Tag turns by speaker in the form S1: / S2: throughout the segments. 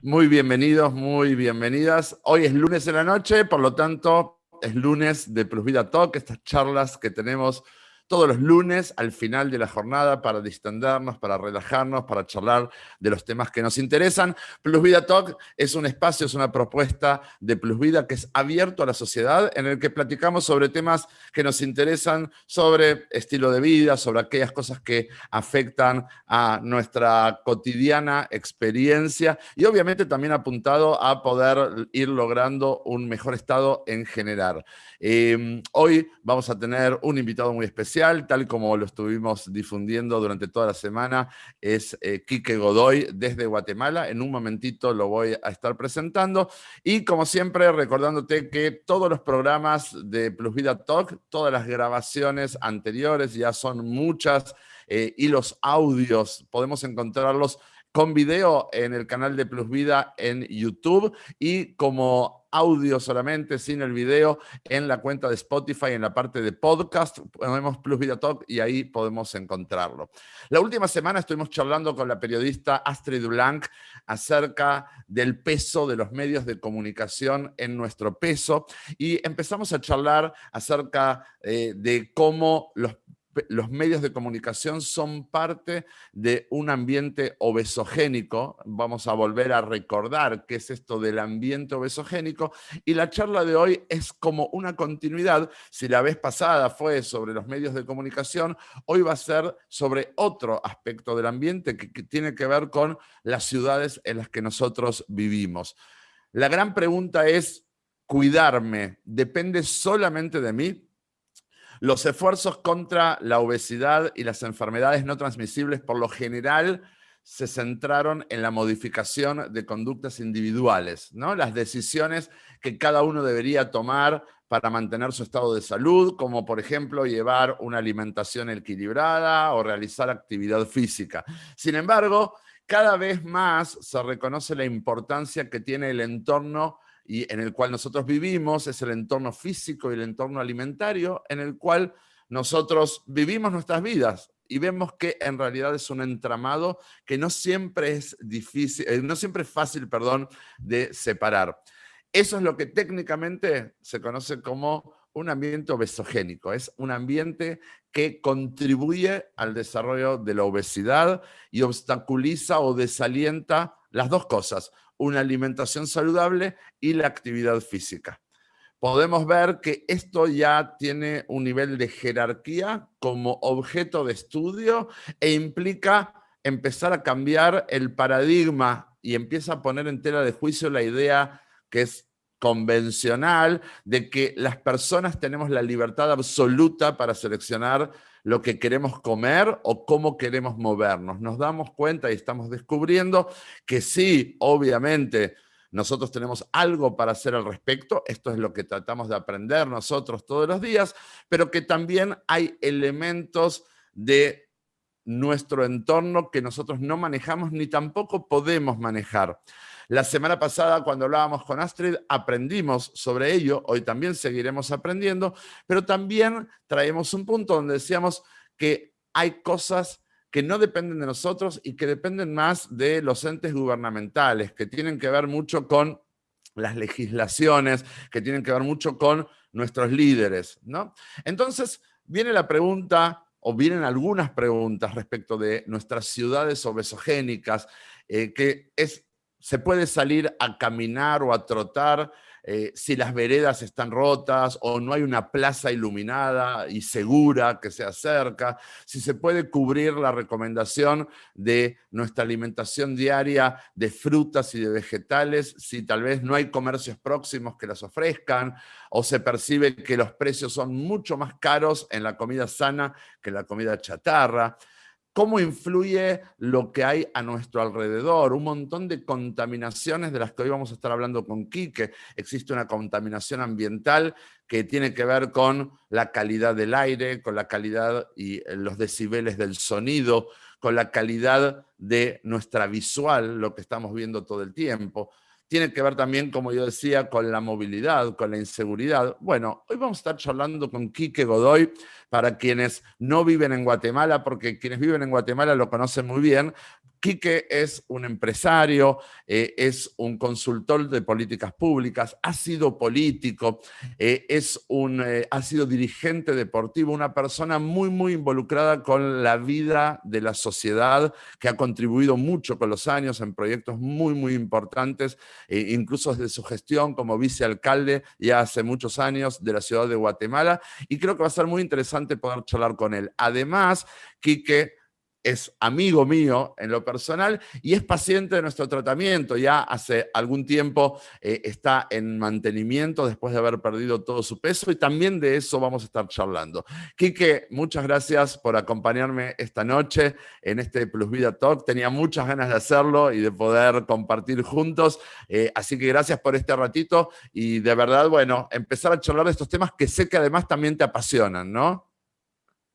S1: Muy bienvenidos, muy bienvenidas. Hoy es lunes en la noche, por lo tanto, es lunes de Plus Vida Talk, estas charlas que tenemos todos los lunes al final de la jornada para distendernos, para relajarnos, para charlar de los temas que nos interesan. Plus Vida Talk es un espacio, es una propuesta de Plus Vida que es abierto a la sociedad, en el que platicamos sobre temas que nos interesan, sobre estilo de vida, sobre aquellas cosas que afectan a nuestra cotidiana experiencia y obviamente también apuntado a poder ir logrando un mejor estado en general. Hoy vamos a tener un invitado muy especial, tal como lo estuvimos difundiendo durante toda la semana, es Quique Godoy desde Guatemala. En un momentito lo voy a estar presentando y como siempre recordándote que todos los programas de Plus Vida Talk, todas las grabaciones anteriores, ya son muchas, y los audios podemos encontrarlos con video en el canal de Plus Vida en YouTube y como audio solamente, sin el video, en la cuenta de Spotify, en la parte de podcast, ponemos Plus Vida Talk y ahí podemos encontrarlo. La última semana estuvimos charlando con la periodista Astrid Blanc acerca del peso de los medios de comunicación en nuestro peso y empezamos a charlar acerca de cómo los medios de comunicación son parte de un ambiente obesogénico. Vamos a volver a recordar qué es esto del ambiente obesogénico y la charla de hoy es como una continuidad. Si la vez pasada fue sobre los medios de comunicación, hoy va a ser sobre otro aspecto del ambiente que tiene que ver con las ciudades en las que nosotros vivimos. La gran pregunta es, ¿cuidarme depende solamente de mí? Los esfuerzos contra la obesidad y las enfermedades no transmisibles por lo general se centraron en la modificación de conductas individuales, ¿no? Las decisiones que cada uno debería tomar para mantener su estado de salud, como por ejemplo llevar una alimentación equilibrada o realizar actividad física. Sin embargo, cada vez más se reconoce la importancia que tiene el entorno y en el cual nosotros vivimos, es el entorno físico y el entorno alimentario en el cual nosotros vivimos nuestras vidas y vemos que en realidad es un entramado que no siempre es difícil, no siempre es fácil, perdón, de separar. Eso es lo que técnicamente se conoce como un ambiente obesogénico. Es un ambiente que contribuye al desarrollo de la obesidad y obstaculiza o desalienta las dos cosas, una alimentación saludable y la actividad física. Podemos ver que esto ya tiene un nivel de jerarquía como objeto de estudio e implica empezar a cambiar el paradigma y empieza a poner en tela de juicio la idea que es convencional de que las personas tenemos la libertad absoluta para seleccionar lo que queremos comer o cómo queremos movernos. Nos damos cuenta y estamos descubriendo que sí, obviamente, nosotros tenemos algo para hacer al respecto, esto es lo que tratamos de aprender nosotros todos los días, pero que también hay elementos de nuestro entorno que nosotros no manejamos ni tampoco podemos manejar. La semana pasada, cuando hablábamos con Astrid, aprendimos sobre ello, hoy también seguiremos aprendiendo, pero también traemos un punto donde decíamos que hay cosas que no dependen de nosotros y que dependen más de los entes gubernamentales, que tienen que ver mucho con las legislaciones, que tienen que ver mucho con nuestros líderes, ¿no? Entonces, viene la pregunta, o vienen algunas preguntas respecto de nuestras ciudades obesogénicas, que es, ¿se puede salir a caminar o a trotar si las veredas están rotas o no hay una plaza iluminada y segura que se acerca? Si se puede cubrir la recomendación de nuestra alimentación diaria de frutas y de vegetales, si tal vez no hay comercios próximos que las ofrezcan, o se percibe que los precios son mucho más caros en la comida sana que en la comida chatarra. ¿Cómo influye lo que hay a nuestro alrededor? Un montón de contaminaciones de las que hoy vamos a estar hablando con Quique. Existe una contaminación ambiental que tiene que ver con la calidad del aire, con la calidad y los decibeles del sonido, con la calidad de nuestra visual, lo que estamos viendo todo el tiempo. tiene que ver también, como yo decía, con la movilidad, con la inseguridad. Bueno, hoy vamos a estar charlando con Quique Godoy, para quienes no viven en Guatemala, porque quienes viven en Guatemala lo conocen muy bien. Quique es un empresario, es un consultor de políticas públicas, ha sido político, ha sido dirigente deportivo, una persona muy, muy involucrada con la vida de la sociedad, que ha contribuido mucho con los años en proyectos muy, muy importantes, incluso desde su gestión como vicealcalde ya hace muchos años de la ciudad de Guatemala, y creo que va a ser muy interesante poder charlar con él. Además, Quique es amigo mío en lo personal y es paciente de nuestro tratamiento. Ya hace algún tiempo está en mantenimiento después de haber perdido todo su peso, y también de eso vamos a estar charlando. Quique, muchas gracias por acompañarme esta noche en este Plus Vida Talk. Tenía muchas ganas de hacerlo y de poder compartir juntos, así que gracias por este ratito y de verdad, bueno, empezar a charlar de estos temas que sé que además también te apasionan, ¿no?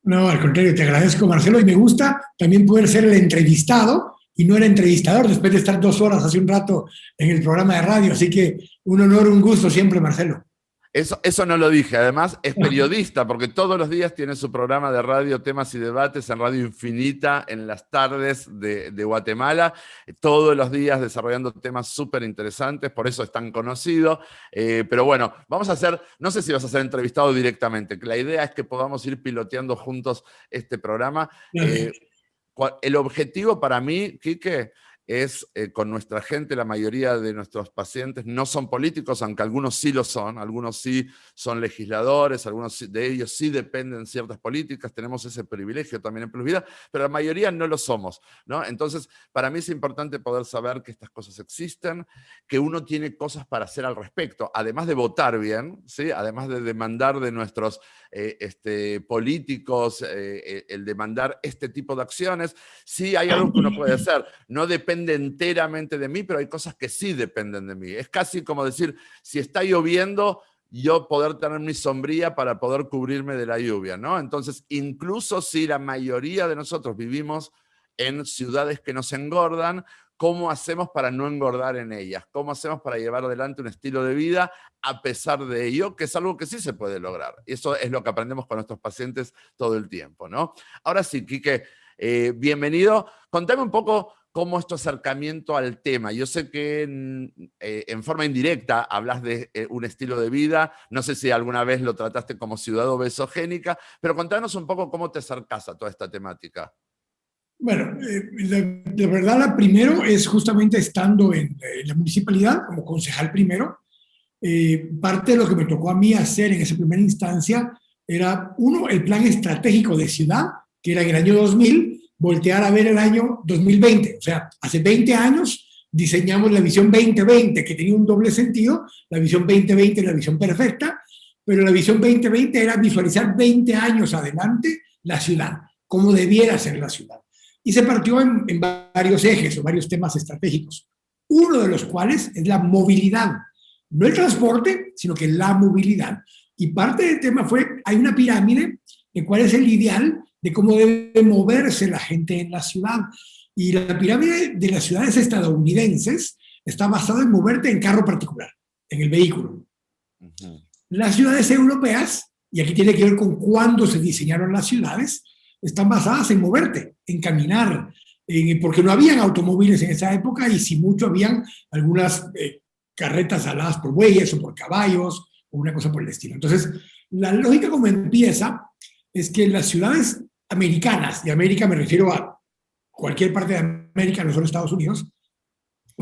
S2: No, al contrario, te agradezco, Marcelo, y me gusta también poder ser el entrevistado y no el entrevistador, después de estar 2 horas hace un rato en el programa de radio. Así que un honor, un gusto siempre, Marcelo.
S1: Eso no lo dije. Además, es periodista, porque todos los días tiene su programa de radio, temas y debates en Radio Infinita, en las tardes de Guatemala, todos los días desarrollando temas súper interesantes, por eso es tan conocido. Pero bueno, vamos a hacer, no sé si vas a ser entrevistado directamente, que la idea es que podamos ir piloteando juntos este programa. El objetivo para mí, Quique, es con nuestra gente, la mayoría de nuestros pacientes no son políticos, aunque algunos sí lo son, algunos sí son legisladores, algunos de ellos sí dependen de ciertas políticas, tenemos ese privilegio también en Plus Vida, pero la mayoría no lo somos, ¿no? Entonces, para mí es importante poder saber que estas cosas existen, que uno tiene cosas para hacer al respecto, además de votar bien, ¿sí? Además de demandar de nuestros políticos, el demandar este tipo de acciones. Sí hay algo que uno puede hacer, no depende enteramente de mí, pero hay cosas que sí dependen de mí. Es casi como decir, si está lloviendo, yo poder tener mi sombría para poder cubrirme de la lluvia, ¿no? Entonces, incluso si la mayoría de nosotros vivimos en ciudades que nos engordan, ¿cómo hacemos para no engordar en ellas? ¿Cómo hacemos para llevar adelante un estilo de vida a pesar de ello? Que es algo que sí se puede lograr. Y eso es lo que aprendemos con nuestros pacientes todo el tiempo, ¿no? Ahora sí, Quique, bienvenido. Contame un poco cómo es tu acercamiento al tema. Yo sé que en forma indirecta hablas de un estilo de vida, no sé si alguna vez lo trataste como ciudad obesogénica, pero contanos un poco cómo te acercas a toda esta temática.
S2: Bueno, de verdad, la primero es justamente estando en la municipalidad como concejal primero. Parte de lo que me tocó a mí hacer en esa primera instancia era, uno, el plan estratégico de ciudad, que era en el año 2000, voltear a ver el año 2020. O sea, hace 20 años diseñamos la visión 2020, que tenía un doble sentido. La visión 2020 es la visión perfecta, pero la visión 2020 era visualizar 20 años adelante la ciudad, cómo debiera ser la ciudad. Y se partió en varios ejes o varios temas estratégicos, uno de los cuales es la movilidad. No el transporte, sino que la movilidad. Y parte del tema fue, hay una pirámide de cuál es el ideal de cómo debe moverse la gente en la ciudad. Y la pirámide de las ciudades estadounidenses está basada en moverte en carro particular, en el vehículo. Las ciudades europeas, y aquí tiene que ver con cuándo se diseñaron las ciudades, están basadas en moverte, en caminar, porque no habían automóviles en esa época y si mucho habían algunas carretas aladas por bueyes o por caballos o una cosa por el estilo. Entonces, la lógica como empieza es que las ciudades americanas, de América me refiero a cualquier parte de América, no solo Estados Unidos,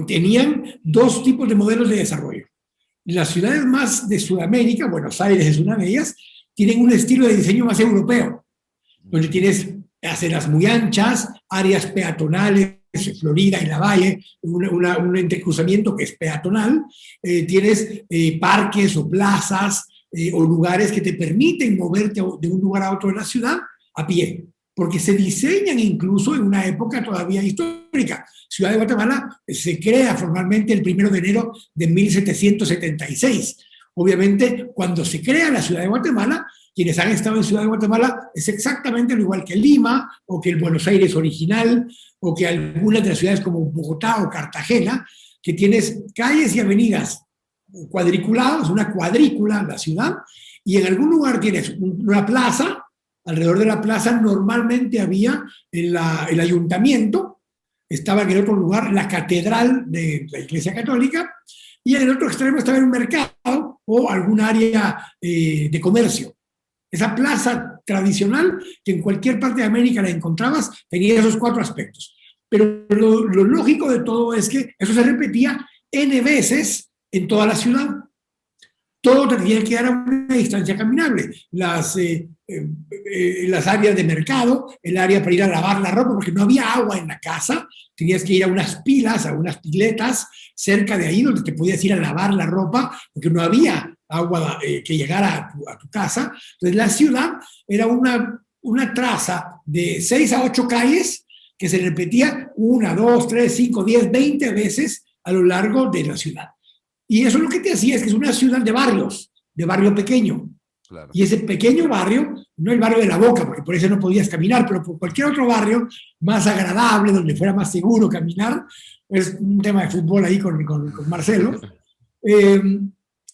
S2: tenían dos tipos de modelos de desarrollo. Las ciudades más de Sudamérica, Buenos Aires es una de ellas, tienen un estilo de diseño más europeo, donde tienes aceras muy anchas, áreas peatonales, Florida y la Valle, un entrecruzamiento que es peatonal, tienes parques o plazas o lugares que te permiten moverte de un lugar a otro de la ciudad a pie, porque se diseñan incluso en una época todavía histórica. Ciudad de Guatemala se crea formalmente el 1 de enero de 1776. Obviamente, cuando se crea la Ciudad de Guatemala, quienes han estado en Ciudad de Guatemala es exactamente lo igual que Lima, o que el Buenos Aires original, o que algunas de las ciudades como Bogotá o Cartagena, que tienes calles y avenidas cuadriculadas, una cuadrícula en la ciudad, y en algún lugar tienes una plaza. Alrededor de la plaza normalmente había el ayuntamiento, estaba en el otro lugar la catedral de la Iglesia Católica, y en el otro extremo estaba un mercado o algún área de comercio. Esa plaza tradicional, que en cualquier parte de América la encontrabas, tenía esos 4 aspectos. Pero lo lógico de todo es que eso se repetía N veces en toda la ciudad. Todo tenía que dar a una distancia caminable. Las áreas de mercado, el área para ir a lavar la ropa, porque no había agua en la casa, tenías que ir a unas pilas, a unas piletas cerca de ahí donde te podías ir a lavar la ropa, porque no había agua que llegara a tu casa. Entonces la ciudad era una traza de 6 a 8 calles que se repetía 1, 2, 3, 5, 10, 20 veces a lo largo de la ciudad. Y eso lo que te hacía es que es una ciudad de barrios, de barrio pequeño. Claro. Y ese pequeño barrio, no el barrio de la Boca, porque por eso no podías caminar, pero por cualquier otro barrio más agradable, donde fuera más seguro caminar, es un tema de fútbol ahí con Marcelo.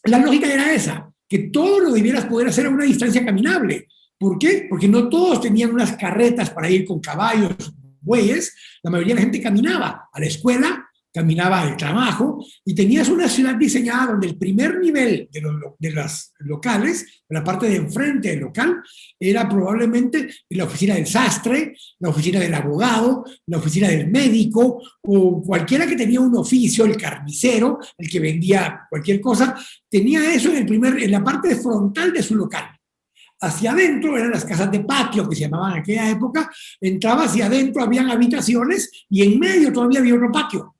S2: La lógica era esa, que todo lo debieras poder hacer a una distancia caminable. ¿Por qué? Porque no todos tenían unas carretas para ir con caballos, bueyes, la mayoría de la gente caminaba a la escuela, caminaba al trabajo, y tenías una ciudad diseñada donde el primer nivel de las locales, la parte de enfrente del local, era probablemente la oficina del sastre, la oficina del abogado, la oficina del médico, o cualquiera que tenía un oficio, el carnicero, el que vendía cualquier cosa, tenía eso en la parte frontal de su local. Hacia adentro eran las casas de patio, que se llamaban en aquella época, entraba hacia adentro, habían habitaciones, y en medio todavía había otro patio,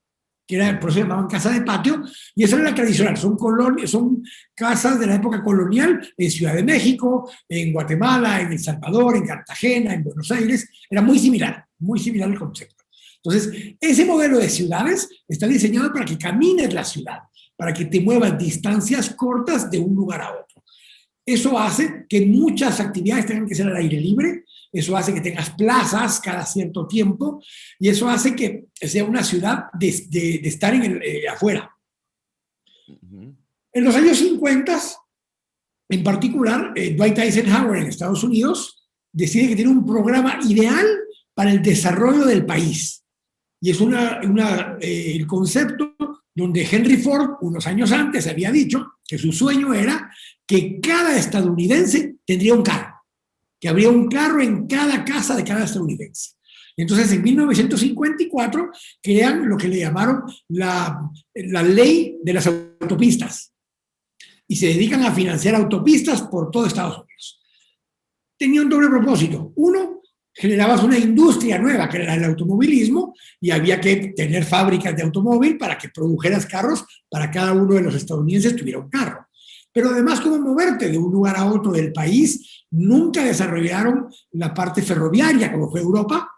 S2: que era, por eso se llamaban casa de patio, y esa era la tradicional. Son casas de la época colonial en Ciudad de México, en Guatemala, en El Salvador, en Cartagena, en Buenos Aires. Era muy similar el concepto. Entonces, ese modelo de ciudades está diseñado para que camines la ciudad, para que te muevas distancias cortas de un lugar a otro. Eso hace que muchas actividades tengan que ser al aire libre, eso hace que tengas plazas cada cierto tiempo, y eso hace que sea una ciudad de estar afuera. En los años 50, en particular, Dwight Eisenhower en Estados Unidos decide que tiene un programa ideal para el desarrollo del país. Y es el concepto donde Henry Ford, unos años antes, había dicho que su sueño era que cada estadounidense tendría un carro, que habría un carro en cada casa de cada estadounidense. Entonces, en 1954, crean lo que le llamaron la ley de las autopistas, y se dedican a financiar autopistas por todo Estados Unidos. Tenía un doble propósito. Uno, generabas una industria nueva, que era el automovilismo, y había que tener fábricas de automóvil para que produjeras carros, para cada uno de los estadounidenses tuviera un carro. Pero además, cómo moverte de un lugar a otro del país. Nunca desarrollaron la parte ferroviaria, como fue Europa,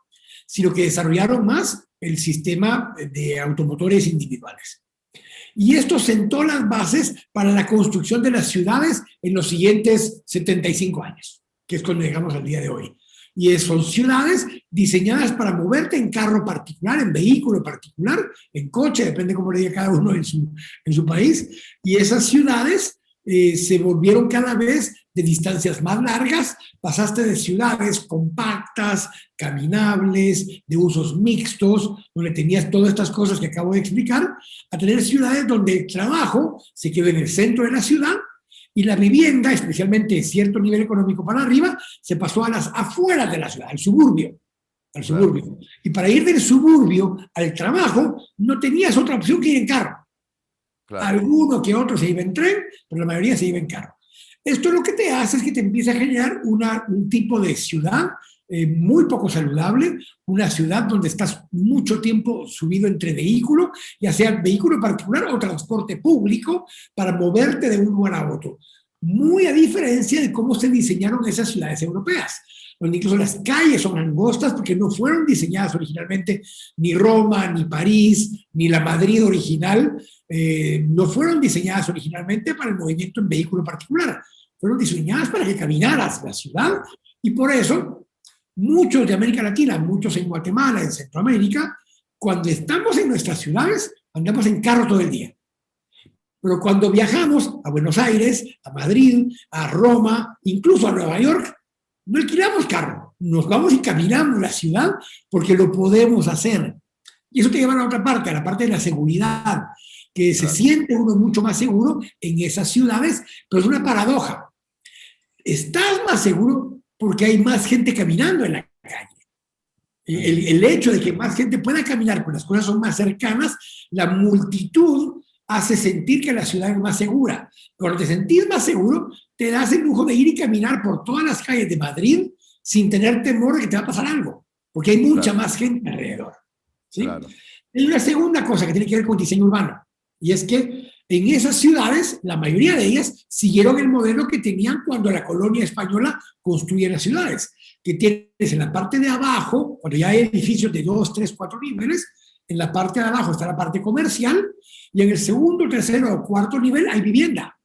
S2: sino que desarrollaron más el sistema de automotores individuales. Y esto sentó las bases para la construcción de las ciudades en los siguientes 75 años, que es cuando llegamos al día de hoy. Y son ciudades diseñadas para moverte en carro particular, en vehículo particular, en coche, depende cómo le diga cada uno en su país. Y esas ciudades se volvieron cada vez de distancias más largas. Pasaste de ciudades compactas, caminables, de usos mixtos, donde tenías todas estas cosas que acabo de explicar, a tener ciudades donde el trabajo se quedó en el centro de la ciudad y la vivienda, especialmente de cierto nivel económico para arriba, se pasó a las afueras de la ciudad, al suburbio. Claro. Y para ir del suburbio al trabajo, no tenías otra opción que ir en carro. Claro. Alguno que otro se iba en tren, pero la mayoría se iba en carro. Esto lo que te hace es que te empieza a generar un tipo de ciudad muy poco saludable, una ciudad donde estás mucho tiempo subido entre vehículos, ya sea vehículo particular o transporte público, para moverte de un lugar a otro. Muy a diferencia de cómo se diseñaron esas ciudades europeas, donde incluso las calles son angostas porque no fueron diseñadas originalmente ni Roma, ni París, ni la Madrid original, no fueron diseñadas originalmente para el movimiento en vehículo particular, fueron diseñadas para que caminaras la ciudad, y por eso muchos de América Latina, muchos en Guatemala, en Centroamérica, cuando estamos en nuestras ciudades, andamos en carro todo el día. Pero cuando viajamos a Buenos Aires, a Madrid, a Roma, incluso a Nueva York, no alquilamos carro. Nos vamos y caminamos la ciudad porque lo podemos hacer. Y eso te lleva a la otra parte, a la parte de la seguridad, que se siente uno mucho más seguro en esas ciudades, pero es una paradoja. Estás más seguro porque hay más gente caminando en la calle. El hecho de que más gente pueda caminar, porque las cosas son más cercanas, la multitud hace sentir que la ciudad es más segura. Cuando te sentís más seguro, te das el lujo de ir y caminar por todas las calles de Madrid sin tener temor de que te va a pasar algo, porque hay mucha más gente alrededor. ¿Sí? Claro. Hay una segunda cosa que tiene que ver con diseño urbano, y es que en esas ciudades, la mayoría de ellas siguieron el modelo que tenían cuando la colonia española construía las ciudades, que tienes en la parte de abajo, cuando ya hay edificios de 2, 3, 4 niveles, en la parte de abajo está la parte comercial, y en el segundo, tercero o cuarto nivel hay vivienda.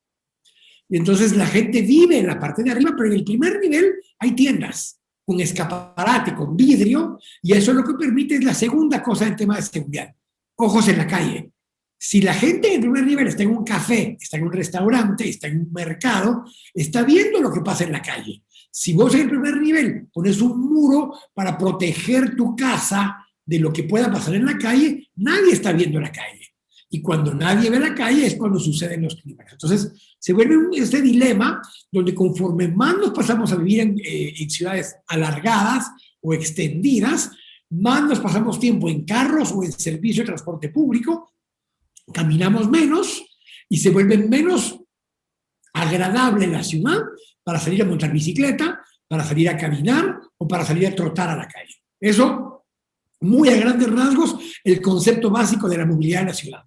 S2: Y entonces la gente vive en la parte de arriba, pero en el primer nivel hay tiendas con escaparate, con vidrio, y eso es lo que permite es la segunda cosa del tema de seguridad. Ojos en la calle. Si la gente en el primer nivel está en un café, está en un restaurante, está en un mercado, está viendo lo que pasa en la calle. Si vos en el primer nivel pones un muro para proteger tu casa de lo que pueda pasar en la calle, nadie está viendo la calle. Y cuando nadie ve la calle es cuando suceden los crímenes. Entonces, se vuelve este dilema donde conforme más nos pasamos a vivir en ciudades alargadas o extendidas, más nos pasamos tiempo en carros o en servicio de transporte público, caminamos menos y se vuelve menos agradable la ciudad para salir a montar bicicleta, para salir a caminar o para salir a trotar a la calle. Eso, muy a grandes rasgos, el concepto básico de la movilidad en la ciudad.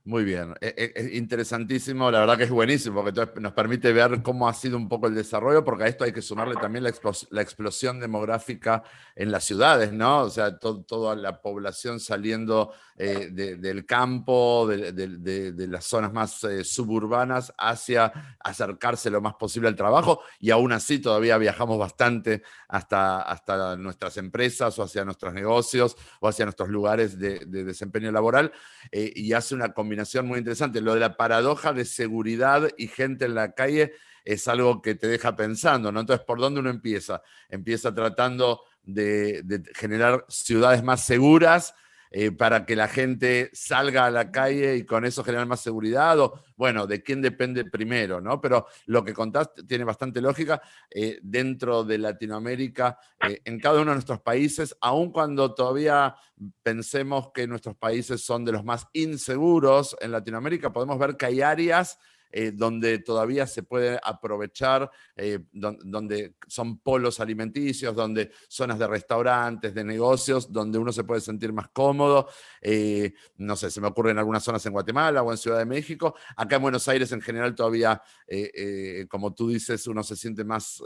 S1: Muy bien, es interesantísimo, la verdad que es buenísimo, porque nos permite ver cómo ha sido un poco el desarrollo, porque a esto hay que sumarle también la explosión demográfica en las ciudades, ¿no? O sea, toda la población saliendo del campo, de las zonas más suburbanas, hacia acercarse lo más posible al trabajo, y aún así todavía viajamos bastante hasta nuestras empresas, o hacia nuestros negocios, o hacia nuestros lugares de desempeño laboral, y hace una combinación muy interesante. Lo de la paradoja de seguridad y gente en la calle es algo que te deja pensando, ¿no? Entonces, ¿por dónde uno empieza? Empieza tratando de generar ciudades más seguras para que la gente salga a la calle y con eso generar más seguridad, o bueno, de quién depende primero, ¿no? Pero lo que contaste tiene bastante lógica. Dentro de Latinoamérica, en cada uno de nuestros países, aun cuando todavía pensemos que nuestros países son de los más inseguros en Latinoamérica, podemos ver que hay áreas donde todavía se puede aprovechar, donde son polos alimenticios, donde zonas de restaurantes, de negocios, donde uno se puede sentir más cómodo. No sé, se me ocurre en algunas zonas en Guatemala o en Ciudad de México. Acá en Buenos Aires en general todavía, como tú dices, uno se siente más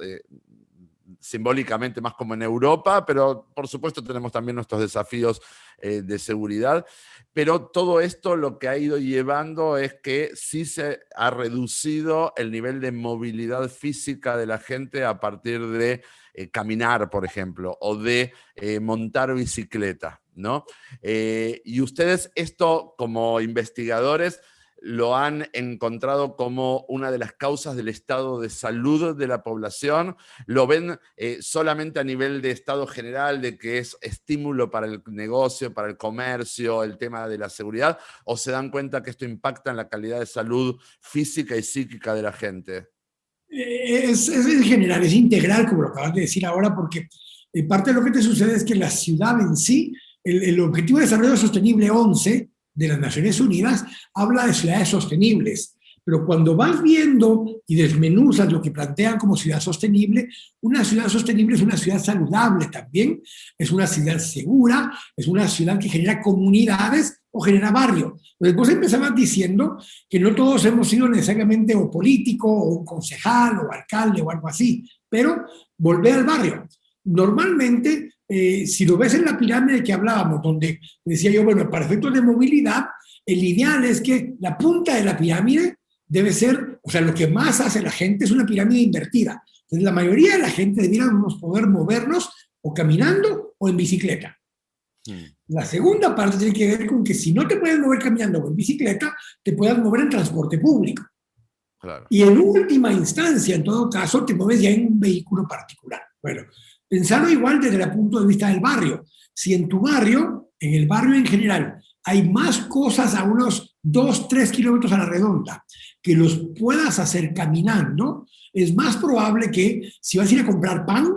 S1: simbólicamente más como en Europa, pero por supuesto tenemos también nuestros desafíos de seguridad. Pero todo esto lo que ha ido llevando es que sí se ha reducido el nivel de movilidad física de la gente a partir de caminar, por ejemplo, o de montar bicicleta, ¿no? Y ustedes esto como investigadores lo han encontrado como una de las causas del estado de salud de la población. ¿Lo ven solamente a nivel de estado general, de que es estímulo para el negocio, para el comercio, el tema de la seguridad? ¿O se dan cuenta que esto impacta en la calidad de salud física y psíquica de la gente?
S2: Es en general, es integral, como lo acabas de decir ahora, porque parte de lo que te sucede es que la ciudad en sí, el Objetivo de Desarrollo Sostenible 11 de las Naciones Unidas habla de ciudades sostenibles, pero cuando vas viendo y desmenuzas lo que plantean como ciudad sostenible, una ciudad sostenible es una ciudad saludable también, es una ciudad segura, es una ciudad que genera comunidades o genera barrio. Entonces vos empezabas diciendo que no todos hemos sido necesariamente o político o un concejal o alcalde o algo así, pero volver al barrio. Normalmente, si lo ves en la pirámide que hablábamos, donde decía yo, bueno, para efectos de movilidad, el ideal es que la punta de la pirámide debe ser, o sea, lo que más hace la gente es una pirámide invertida. Entonces, la mayoría de la gente debiéramos poder movernos o caminando o en bicicleta.
S1: Mm,
S2: La segunda parte tiene que ver con que si no te puedes mover caminando o en bicicleta, te puedas mover en transporte público.
S1: claro.
S2: Y en última instancia, en todo caso, te mueves ya en un vehículo particular. Bueno, pensarlo igual desde el punto de vista del barrio. Si en tu barrio, en el barrio en general, hay más cosas a unos 2, 3 kilómetros a la redonda que los puedas hacer caminando, es más probable que si vas a ir a comprar pan,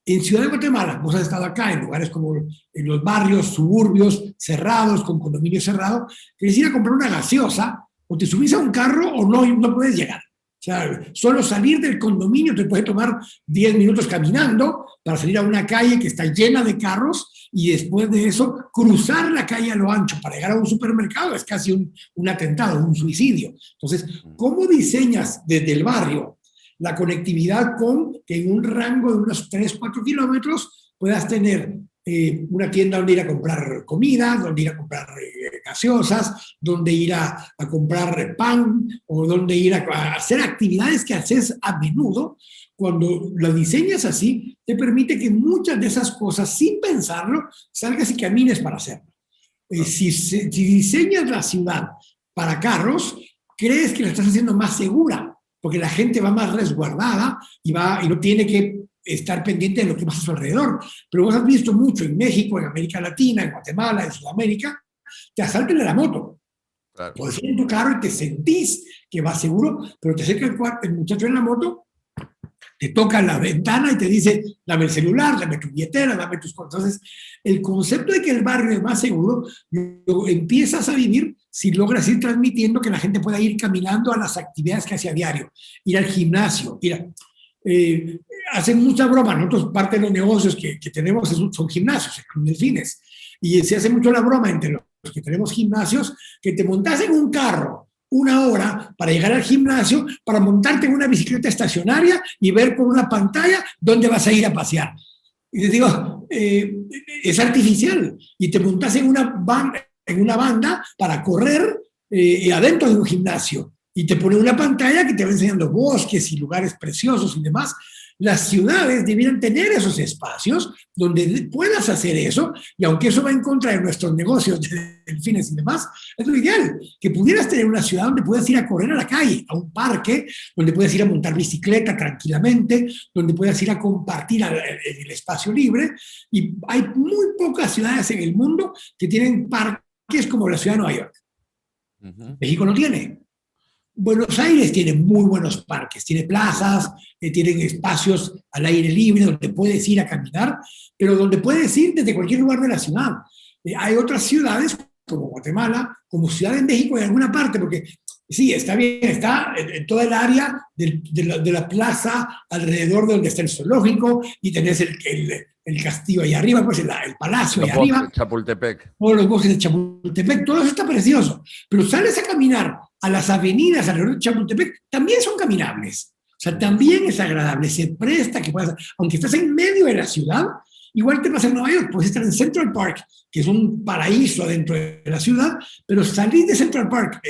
S2: en Ciudad de Guatemala, vos has estado acá en lugares como en los barrios, suburbios cerrados, con condominios cerrados, quieres ir a comprar una gaseosa, o te subís a un carro o no puedes llegar. O sea, solo salir del condominio te puede tomar 10 minutos caminando para salir a una calle que está llena de carros y después de eso cruzar la calle a lo ancho para llegar a un supermercado es casi un atentado, un suicidio. Entonces, ¿cómo diseñas desde el barrio la conectividad con que en un rango de unos 3, 4 kilómetros puedas tener una tienda donde ir a comprar comida, donde ir a comprar gaseosas, donde ir a comprar pan o donde ir a hacer actividades que haces a menudo? Cuando lo diseñas así, te permite que muchas de esas cosas, sin pensarlo, salgas y camines para hacerlo. Si diseñas la ciudad para carros, crees que la estás haciendo más segura, porque la gente va más resguardada y no tiene que estar pendiente de lo que pasa a su alrededor. Pero vos has visto mucho en México, en América Latina, en Guatemala, en Sudamérica, te asaltan en la moto.
S1: Claro.
S2: Puedes ir en tu carro y te sentís que vas seguro, pero te acerca el muchacho en la moto, te toca la ventana y te dice, dame el celular, dame tu billetera, dame tus cosas. Entonces, el concepto de que el barrio es más seguro, lo empiezas a vivir si logras ir transmitiendo que la gente pueda ir caminando a las actividades que hace a diario, ir al gimnasio, eh, hacen mucha broma. Nosotros, parte de los negocios que tenemos son gimnasios, en delfines, y se hace mucho la broma entre los que tenemos gimnasios, que te montas en un carro 1 hora para llegar al gimnasio, para montarte en una bicicleta estacionaria y ver por una pantalla dónde vas a ir a pasear. Y les digo, es artificial. Y te montas en una banda para correr adentro de un gimnasio. Y te pone una pantalla que te va enseñando bosques y lugares preciosos y demás. Las ciudades debieran tener esos espacios donde puedas hacer eso, y aunque eso va en contra de nuestros negocios de delfines y demás, es lo ideal, que pudieras tener una ciudad donde puedas ir a correr a la calle, a un parque, donde puedas ir a montar bicicleta tranquilamente, donde puedas ir a compartir el espacio libre, y hay muy pocas ciudades en el mundo que tienen parques como la ciudad de Nueva York. México no tiene. Buenos Aires tiene muy buenos parques, tiene plazas, tienen espacios al aire libre donde puedes ir a caminar, pero donde puedes ir desde cualquier lugar de la ciudad. Hay otras ciudades como Guatemala, como Ciudad de México en alguna parte, porque sí, está bien, está en toda el área de la plaza alrededor de donde está el zoológico y tenés el castillo ahí arriba, pues el palacio ahí arriba.
S1: Chapultepec.
S2: Todos los bosques de Chapultepec, todo eso está precioso. Pero sales a caminar a las avenidas alrededor de Chapultepec, también son caminables. O sea, también es agradable, se presta que puedas, aunque estás en medio de la ciudad, igual te pasa en Nueva York, puedes estar en Central Park, que es un paraíso adentro de la ciudad, pero salís de Central Park,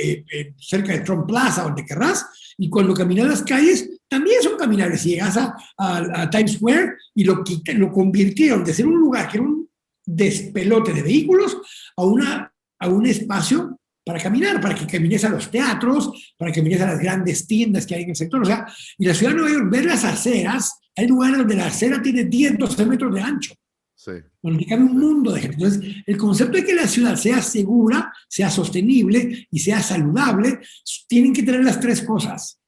S2: cerca de Trump Plaza, donde querrás, y cuando caminas las calles, también son caminables. Y llegas a Times Square y lo convirtieron de ser un lugar que era un despelote de vehículos a un espacio para caminar, para que camines a los teatros, para que camines a las grandes tiendas que hay en el sector. O sea, y la ciudad de Nueva York, ver las aceras, hay lugares donde la acera tiene 10, 12 metros de ancho.
S1: Sí.
S2: Donde cabe un mundo de gente. Entonces, el concepto de que la ciudad sea segura, sea sostenible y sea saludable, tienen que tener las tres cosas.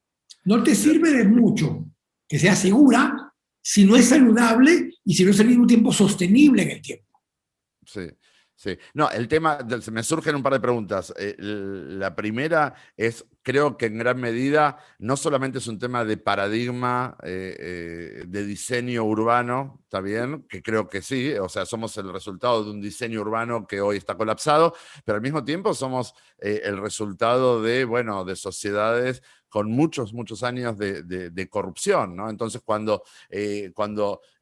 S2: No te sirve de mucho que sea segura si no es saludable y si no es al mismo tiempo sostenible en el tiempo.
S1: Sí, sí. No, el tema, me surgen un par de preguntas. La primera es, creo que en gran medida no solamente es un tema de paradigma de diseño urbano, ¿está bien? Que creo que sí, o sea, somos el resultado de un diseño urbano que hoy está colapsado, pero al mismo tiempo somos el resultado de, bueno, de sociedades con muchos, muchos años de corrupción, ¿no? Entonces, cuando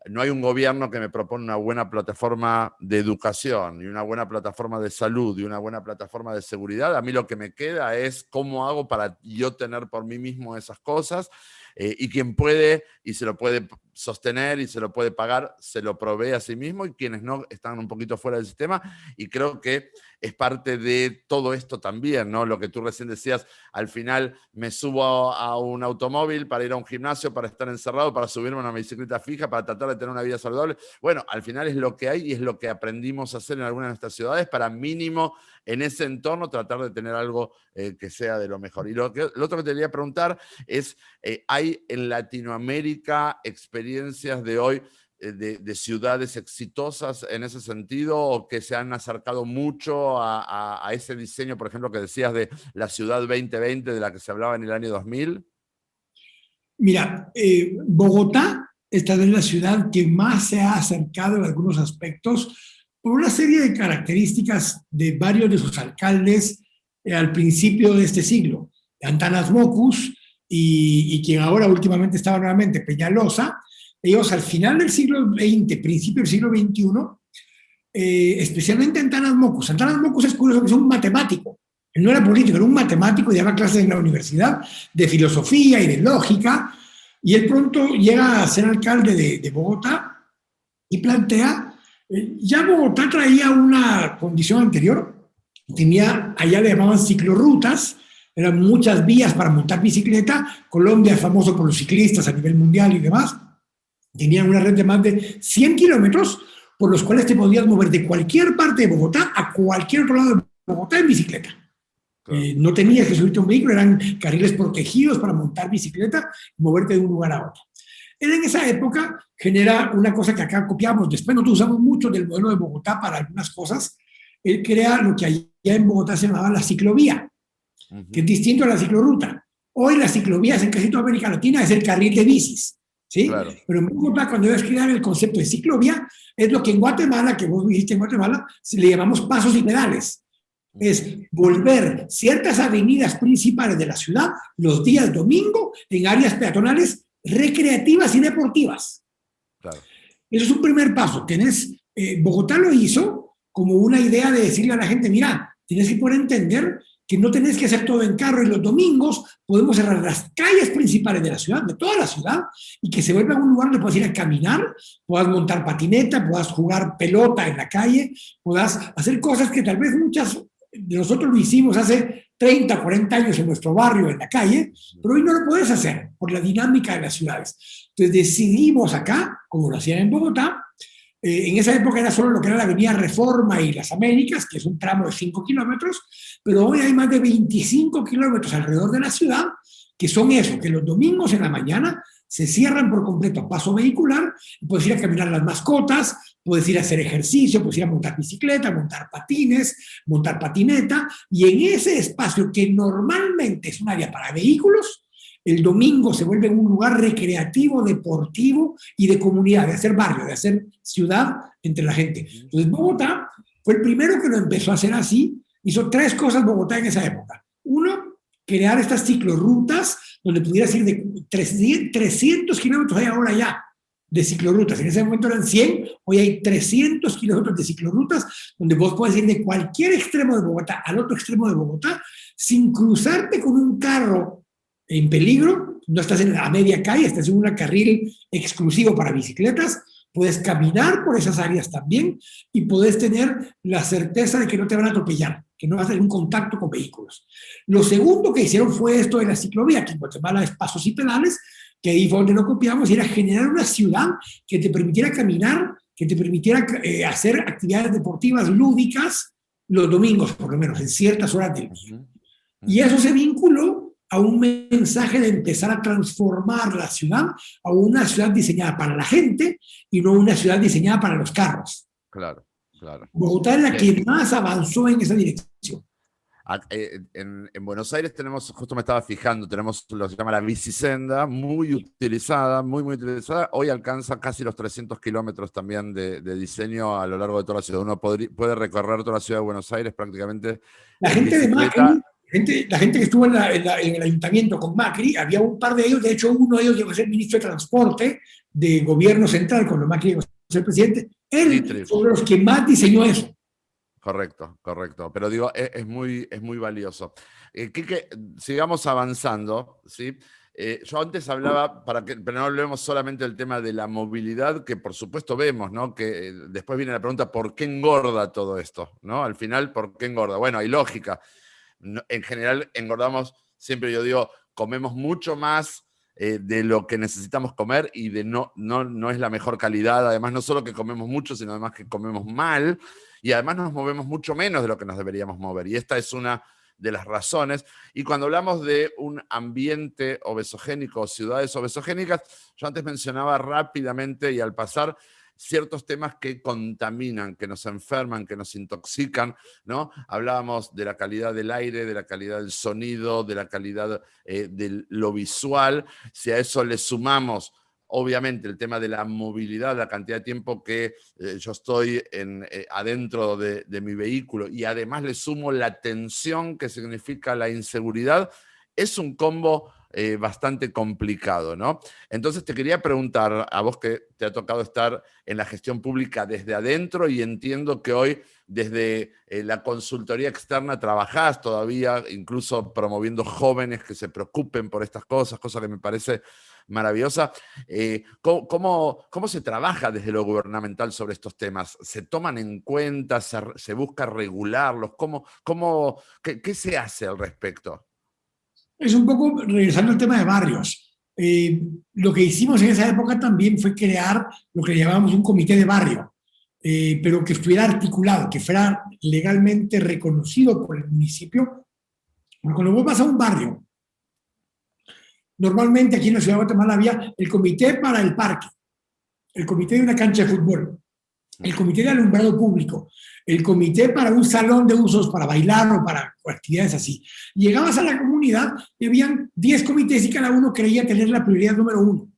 S1: no hay un gobierno que me propone una buena plataforma de educación y una buena plataforma de salud y una buena plataforma de seguridad, a mí lo que me queda es cómo hago para yo tener por mí mismo esas cosas, y quien puede y se lo puede sostener y se lo puede pagar, se lo provee a sí mismo, y quienes no están un poquito fuera del sistema. Y creo que es parte de todo esto también, ¿no? Lo que tú recién decías, al final me subo a un automóvil para ir a un gimnasio, para estar encerrado, para subirme a una bicicleta fija, para tratar de tener una vida saludable. Bueno, al final es lo que hay y es lo que aprendimos a hacer en algunas de nuestras ciudades para mínimo en ese entorno tratar de tener algo que sea de lo mejor. Y lo otro que te quería preguntar es, ¿hay en Latinoamérica experiencias de hoy de ciudades exitosas en ese sentido, o que se han acercado mucho a ese diseño, por ejemplo, que decías de la ciudad 2020 de la que se hablaba en el año 2000?
S2: Mira, Bogotá es tal vez la ciudad que más se ha acercado en algunos aspectos por una serie de características de varios de sus alcaldes al principio de este siglo. Antanas Mockus y quien ahora últimamente estaba nuevamente, Peñalosa. Ellos al final del siglo XX, principio del siglo XXI, especialmente Antanas Mockus. Antanas Mockus es curioso que es un matemático. Él no era político, era un matemático y daba clases en la universidad de filosofía y de lógica. Y él pronto llega a ser alcalde de Bogotá y plantea, ya Bogotá traía una condición anterior, tenía, allá le llamaban ciclorrutas, eran muchas vías para montar bicicleta. Colombia es famoso por los ciclistas a nivel mundial y demás. Tenían una red de más de 100 kilómetros por los cuales te podías mover de cualquier parte de Bogotá a cualquier otro lado de Bogotá en bicicleta. Claro. No tenías que subirte a un vehículo, eran carriles protegidos para montar bicicleta y moverte de un lugar a otro. Él en esa época genera una cosa que acá copiamos, después nosotros usamos mucho del modelo de Bogotá para algunas cosas. Él crea lo que allá en Bogotá se llamaba la ciclovía, que es distinto a la ciclorruta. Hoy las ciclovías en casi toda América Latina es el carril de bicis. ¿Sí? Claro. Pero en Bogotá, cuando ellos crean el concepto de ciclovía, es lo que en Guatemala, que vos viviste en Guatemala, le llamamos pasos y pedales. Es volver ciertas avenidas principales de la ciudad los días domingo en áreas peatonales recreativas y deportivas. Claro. Eso es un primer paso. Bogotá lo hizo como una idea de decirle a la gente, mira, tienes que poder entender que no tenés que hacer todo en carro, y los domingos podemos cerrar las calles principales de la ciudad, de toda la ciudad, y que se vuelva un lugar donde puedas ir a caminar, puedas montar patineta, puedas jugar pelota en la calle, puedas hacer cosas que tal vez muchas de nosotros lo hicimos hace 30, 40 años en nuestro barrio, en la calle, pero hoy no lo puedes hacer por la dinámica de las ciudades. Entonces decidimos acá, como lo hacían en Bogotá, en esa época era solo lo que era la avenida Reforma y Las Américas, que es un tramo de 5 kilómetros, pero hoy hay más de 25 kilómetros alrededor de la ciudad, que son eso, que los domingos en la mañana se cierran por completo a paso vehicular, puedes ir a caminar las mascotas, puedes ir a hacer ejercicio, puedes ir a montar bicicleta, montar patines, montar patineta, y en ese espacio que normalmente es un área para vehículos, el domingo se vuelve un lugar recreativo, deportivo y de comunidad, de hacer barrio, de hacer ciudad entre la gente. Entonces Bogotá fue el primero que lo empezó a hacer así. Hizo 3 cosas Bogotá en esa época. Uno, crear estas ciclorrutas donde pudieras ir de 300 kilómetros hay ahora ya de ciclorrutas. En ese momento eran 100, hoy hay 300 kilómetros de ciclorrutas donde vos puedes ir de cualquier extremo de Bogotá al otro extremo de Bogotá sin cruzarte con un carro en peligro. No estás a media calle, estás en un carril exclusivo para bicicletas. Puedes caminar por esas áreas también y puedes tener la certeza de que no te van a atropellar, que no vas a tener un contacto con vehículos. Lo segundo que hicieron fue esto de la ciclovía, que en Guatemala es pasos y pedales, que ahí fue donde lo copiamos, y era generar una ciudad que te permitiera caminar, que te permitiera hacer actividades deportivas lúdicas los domingos, por lo menos, en ciertas horas del día. Y eso se vinculó a un mensaje de empezar a transformar la ciudad a una ciudad diseñada para la gente y no una ciudad diseñada para los carros.
S1: Claro, claro.
S2: Bogotá es la que más avanzó en esa dirección.
S1: En Buenos Aires tenemos, justo me estaba fijando, tenemos lo que se llama la bicisenda, muy utilizada, muy utilizada. Hoy alcanza casi los 300 kilómetros también de diseño a lo largo de toda la ciudad. Uno puede recorrer toda la ciudad de Buenos Aires prácticamente.
S2: La gente de Macri, la gente que estuvo en el ayuntamiento con Macri, había un par de ellos, de hecho uno de ellos llegó a ser ministro de Transporte de gobierno central cuando Macri llegó a ser presidente. Él fue uno de los que más diseñó eso.
S1: Correcto, correcto. Pero digo, es muy valioso. Quique, sigamos avanzando, ¿sí? Yo antes hablaba, pero no hablemos solamente del tema de la movilidad, que por supuesto vemos, ¿no? Que después viene la pregunta, ¿por qué engorda todo esto? ¿No? Al final, ¿por qué engorda? Bueno, hay lógica. No, en general, engordamos, siempre yo digo, comemos mucho más de lo que necesitamos comer y no es la mejor calidad. Además, no solo que comemos mucho, sino además que comemos mal y además nos movemos mucho menos de lo que nos deberíamos mover. Y esta es una de las razones. Y cuando hablamos de un ambiente obesogénico o ciudades obesogénicas, yo antes mencionaba rápidamente y al pasar ciertos temas que contaminan, que nos enferman, que nos intoxican, ¿no? Hablábamos de la calidad del aire, de la calidad del sonido, de la calidad de lo visual. Si a eso le sumamos obviamente el tema de la movilidad, la cantidad de tiempo que yo estoy adentro de mi vehículo y además le sumo la tensión que significa la inseguridad, es un combo bastante complicado, ¿no? Entonces te quería preguntar, a vos que te ha tocado estar en la gestión pública desde adentro y entiendo que hoy desde la consultoría externa trabajás todavía, incluso promoviendo jóvenes que se preocupen por estas cosas, cosa que me parece maravillosa. ¿Cómo se trabaja desde lo gubernamental sobre estos temas? ¿Se toman en cuenta? ¿Se busca regularlos? ¿Qué se hace al respecto?
S2: Es un poco regresando al tema de barrios. Lo que hicimos en esa época también fue crear lo que llamábamos un comité de barrio, pero que estuviera articulado, que fuera legalmente reconocido por el municipio. Porque cuando vos vas a un barrio, normalmente aquí en la ciudad de Guatemala había el comité para el parque, el comité de una cancha de fútbol, el comité de alumbrado público, el comité para un salón de usos para bailar o para actividades así. Llegabas a la comunidad y habían 10 comités y cada uno creía tener la prioridad número 1.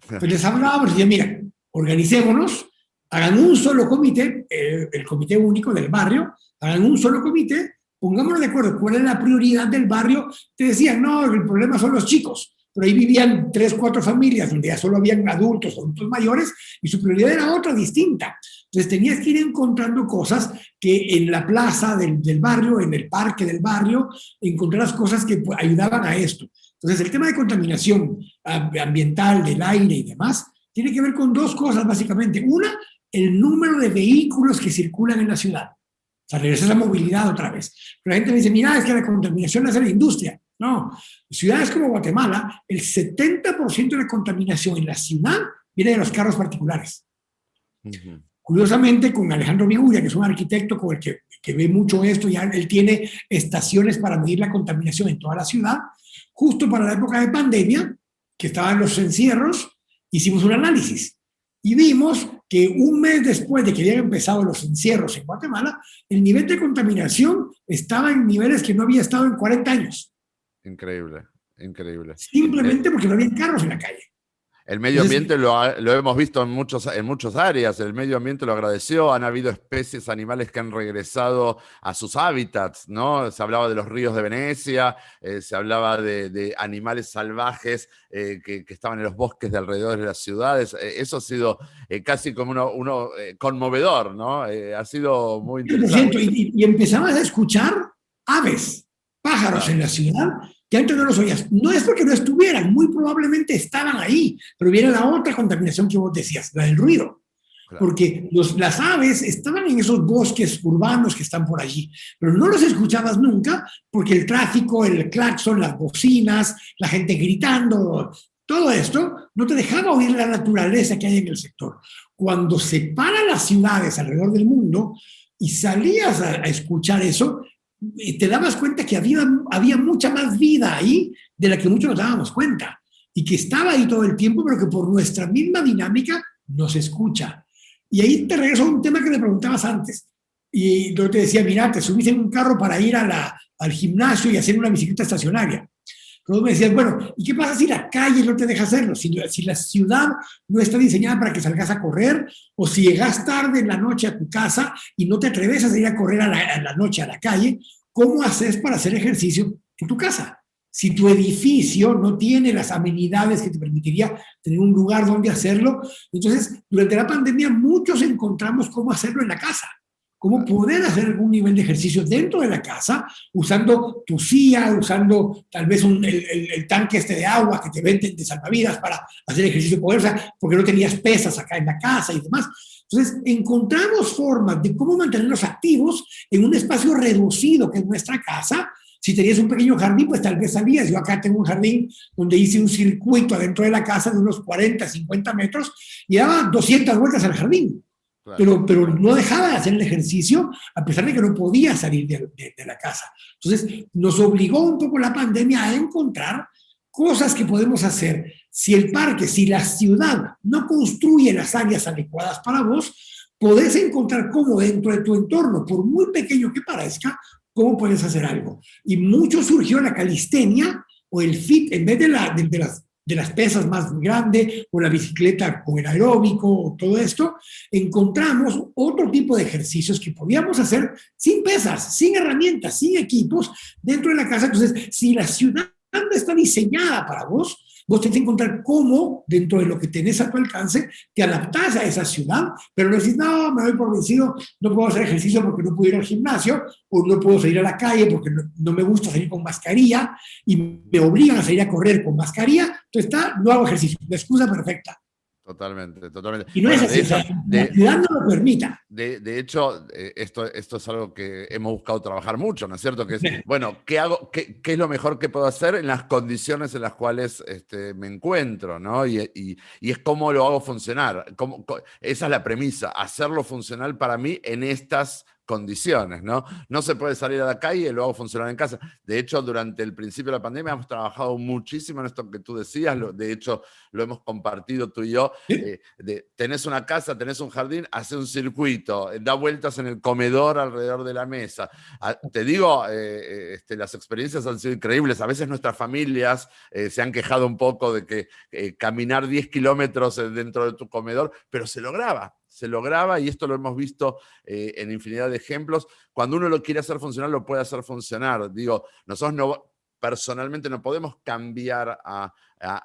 S2: Entonces les hablábamos y decían, mira, organicémonos, hagan un solo comité, el comité único del barrio, hagan un solo comité, pongámonos de acuerdo cuál es la prioridad del barrio. Te decían, no, el problema son los chicos, pero ahí vivían 3, 4 familias donde ya solo habían adultos mayores y su prioridad era otra, distinta. Entonces tenías que ir encontrando cosas que en la plaza del barrio, en el parque del barrio, encontrarás cosas que ayudaban a esto. Entonces el tema de contaminación ambiental, del aire y demás, tiene que ver con 2 cosas básicamente. Una, el número de vehículos que circulan en la ciudad. O sea, regresas a la movilidad otra vez. Pero la gente me dice, mira, es que la contaminación hace la industria. No, ciudades como Guatemala, el 70% de la contaminación en la ciudad viene de los carros particulares. Uh-huh. Curiosamente, con Alejandro Viguria, que es un arquitecto con el que ve mucho esto, ya él tiene estaciones para medir la contaminación en toda la ciudad. Justo para la época de pandemia, que estaban los encierros, hicimos un análisis y vimos que un mes después de que habían empezado los encierros en Guatemala, el nivel de contaminación estaba en niveles que no había estado en 40 años.
S1: Increíble, increíble.
S2: Simplemente porque no había carros en la calle.
S1: El medio ambiente lo hemos visto en muchas áreas, el medio ambiente lo agradeció, han habido especies animales que han regresado a sus hábitats, ¿no? Se hablaba de los ríos de Venecia, se hablaba de animales salvajes que estaban en los bosques de alrededor de las ciudades. Eso ha sido casi como uno conmovedor, ¿no? Ha sido muy interesante.
S2: Y empezabas a escuchar aves, pájaros en la ciudad, que antes no los oías. No es porque no estuvieran, muy probablemente estaban ahí, pero viene la otra contaminación que vos decías, la del ruido. Claro. Porque las aves estaban en esos bosques urbanos que están por allí, pero no los escuchabas nunca porque el tráfico, el claxon, las bocinas, la gente gritando, todo esto no te dejaba oír la naturaleza que hay en el sector. Cuando se paran las ciudades alrededor del mundo y salías a escuchar eso, te dabas cuenta que había mucha más vida ahí de la que muchos nos dábamos cuenta y que estaba ahí todo el tiempo, pero que por nuestra misma dinámica no se escucha. Y ahí te regreso a un tema que me preguntabas antes. Y yo te decía, mira, te subiste en un carro para ir al gimnasio y hacer una bicicleta estacionaria. Pero me decías, bueno, ¿y qué pasa si la calle no te deja hacerlo? Si la ciudad no está diseñada para que salgas a correr, o si llegas tarde en la noche a tu casa y no te atreves a salir a correr a la noche a la calle, ¿cómo haces para hacer ejercicio en tu casa? Si tu edificio no tiene las amenidades que te permitiría tener un lugar donde hacerlo, entonces durante la pandemia muchos encontramos cómo hacerlo en la casa. cómo poder hacer algún nivel de ejercicio dentro de la casa, usando tu silla, usando tal vez el tanque de agua que te venden de salvavidas para hacer ejercicio por fuerza, porque no tenías pesas acá en la casa y demás. Entonces, encontramos formas de cómo mantenernos activos en un espacio reducido que es nuestra casa. Si tenías un pequeño jardín, pues tal vez sabías. Yo acá tengo un jardín donde hice un circuito adentro de la casa de unos 40, 50 metros y daba 200 vueltas al jardín. Claro. Pero no dejaba de hacer el ejercicio a pesar de que no podía salir de la casa. Entonces, nos obligó un poco la pandemia a encontrar cosas que podemos hacer. Si el parque, si la ciudad no construye las áreas adecuadas para vos, podés encontrar cómo dentro de tu entorno, por muy pequeño que parezca, cómo puedes hacer algo. Y mucho surgió la calistenia o el fit, en vez de las pesas más grandes, o la bicicleta con el aeróbico, o todo esto, encontramos otro tipo de ejercicios que podíamos hacer sin pesas, sin herramientas, sin equipos, dentro de la casa. Entonces, si la ciudad está diseñada para vos, vos tenés que encontrar cómo, dentro de lo que tenés a tu alcance, te adaptás a esa ciudad, pero no decís, no, me doy por vencido, no puedo hacer ejercicio porque no puedo ir al gimnasio, o no puedo salir a la calle porque no me gusta salir con mascarilla, y me obligan a salir a correr con mascarilla, entonces no hago ejercicio, la excusa perfecta.
S1: Totalmente, totalmente.
S2: Y no es así, la ciudad no lo permita.
S1: De hecho, esto es algo que hemos buscado trabajar mucho, ¿no es cierto? Que es, bueno, ¿qué hago? ¿Qué es lo mejor que puedo hacer en las condiciones en las cuales me encuentro, ¿no? Y es cómo lo hago funcionar. Esa es la premisa, hacerlo funcional para mí en estas condiciones, ¿no? No se puede salir a la calle y lo hago funcionar en casa. De hecho, durante el principio de la pandemia hemos trabajado muchísimo en esto que tú decías, de hecho, lo hemos compartido tú y yo. Tenés una casa, tenés un jardín, hace un circuito, da vueltas en el comedor alrededor de la mesa. Te digo, las experiencias han sido increíbles. A veces nuestras familias se han quejado un poco de que caminar 10 kilómetros dentro de tu comedor, pero se lograba y esto lo hemos visto en infinidad de ejemplos. Cuando uno lo quiere hacer funcionar, lo puede hacer funcionar. Digo, nosotros personalmente no podemos cambiar a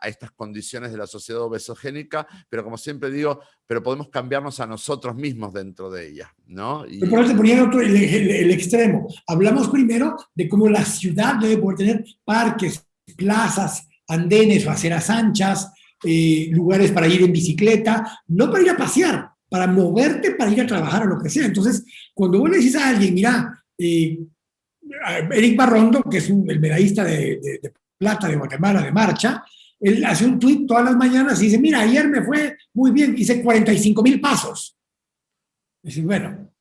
S1: estas condiciones de la sociedad obesogénica, pero como siempre digo, pero podemos cambiarnos a nosotros mismos dentro de ella, ¿no? Y
S2: por eso te ponía el extremo. Hablamos primero de cómo la ciudad debe poder tener parques, plazas, andenes o aceras anchas, lugares para ir en bicicleta, no para ir a pasear, para moverte, para ir a trabajar o lo que sea. Entonces, cuando vos le decís a alguien, mira, Eric Barrondo, que es el medallista de plata de Guatemala de marcha, él hace un tuit todas las mañanas y dice, mira, ayer me fue muy bien, hice 45,000 pasos. Y dice, bueno,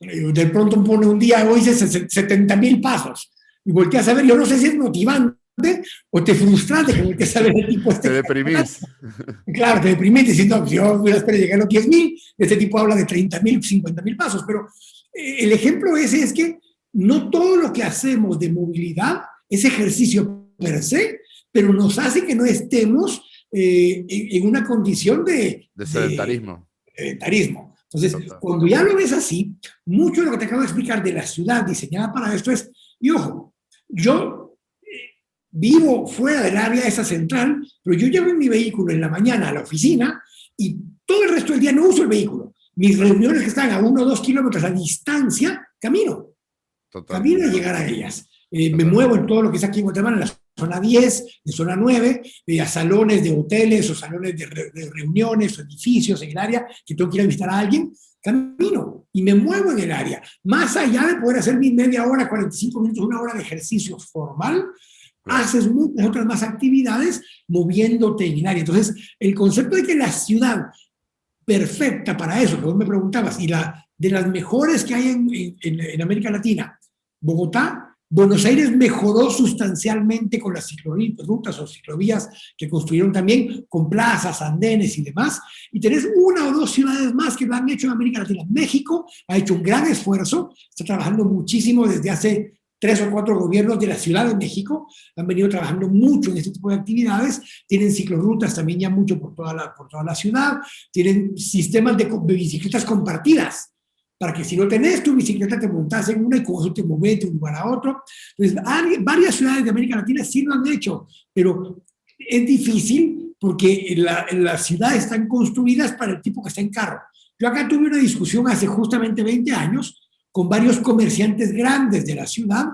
S2: de pronto pone un día, hoy hice 70,000 pasos. Y volteas a ver, yo no sé si es motivante o te frustraste que volteas a ver el tipo
S1: te deprimís.
S2: Claro, te deprimís diciendo, yo espero llegar a los 10,000, este tipo habla de 30,000, 50,000 pasos, pero el ejemplo ese es que no todo lo que hacemos de movilidad es ejercicio per se, pero nos hace que no estemos en una condición de
S1: sedentarismo.
S2: Entonces, cuando ya lo ves así, mucho de lo que te acabo de explicar de la ciudad diseñada para esto es, y ojo, yo vivo fuera del área esa central, pero yo llevo en mi vehículo en la mañana a la oficina y todo el resto del día no uso el vehículo. Mis reuniones que están a 1 o 2 kilómetros a distancia, camino. Camino a llegar a ellas. Me muevo en todo lo que es aquí en Guatemala, en la zona 10, en zona 9, a salones de hoteles o salones de reuniones o edificios en el área que tengo que ir a visitar a alguien, camino y me muevo en el área. Más allá de poder hacer mi media hora, 45 minutos, 1 hora de ejercicio formal, haces muchas otras más actividades moviéndote en el área. Entonces, el concepto de que la ciudad perfecta para eso, que vos me preguntabas, y de las mejores que hay en América Latina, Bogotá, Buenos Aires mejoró sustancialmente con las ciclorrutas o ciclovías que construyeron también, con plazas, andenes y demás, y tenés 1 o 2 ciudades más que lo han hecho en América Latina. México ha hecho un gran esfuerzo, está trabajando muchísimo desde hace 3 o 4 gobiernos de la Ciudad de México, han venido trabajando mucho en este tipo de actividades, tienen ciclorrutas también ya mucho por toda la ciudad, tienen sistemas de bicicletas compartidas, para que si no tenés tu bicicleta te montás en una y con eso te mueves de un lugar a otro. Entonces, varias ciudades de América Latina sí lo han hecho, pero es difícil porque las ciudades están construidas para el tipo que está en carro. Yo acá tuve una discusión hace justamente 20 años con varios comerciantes grandes de la ciudad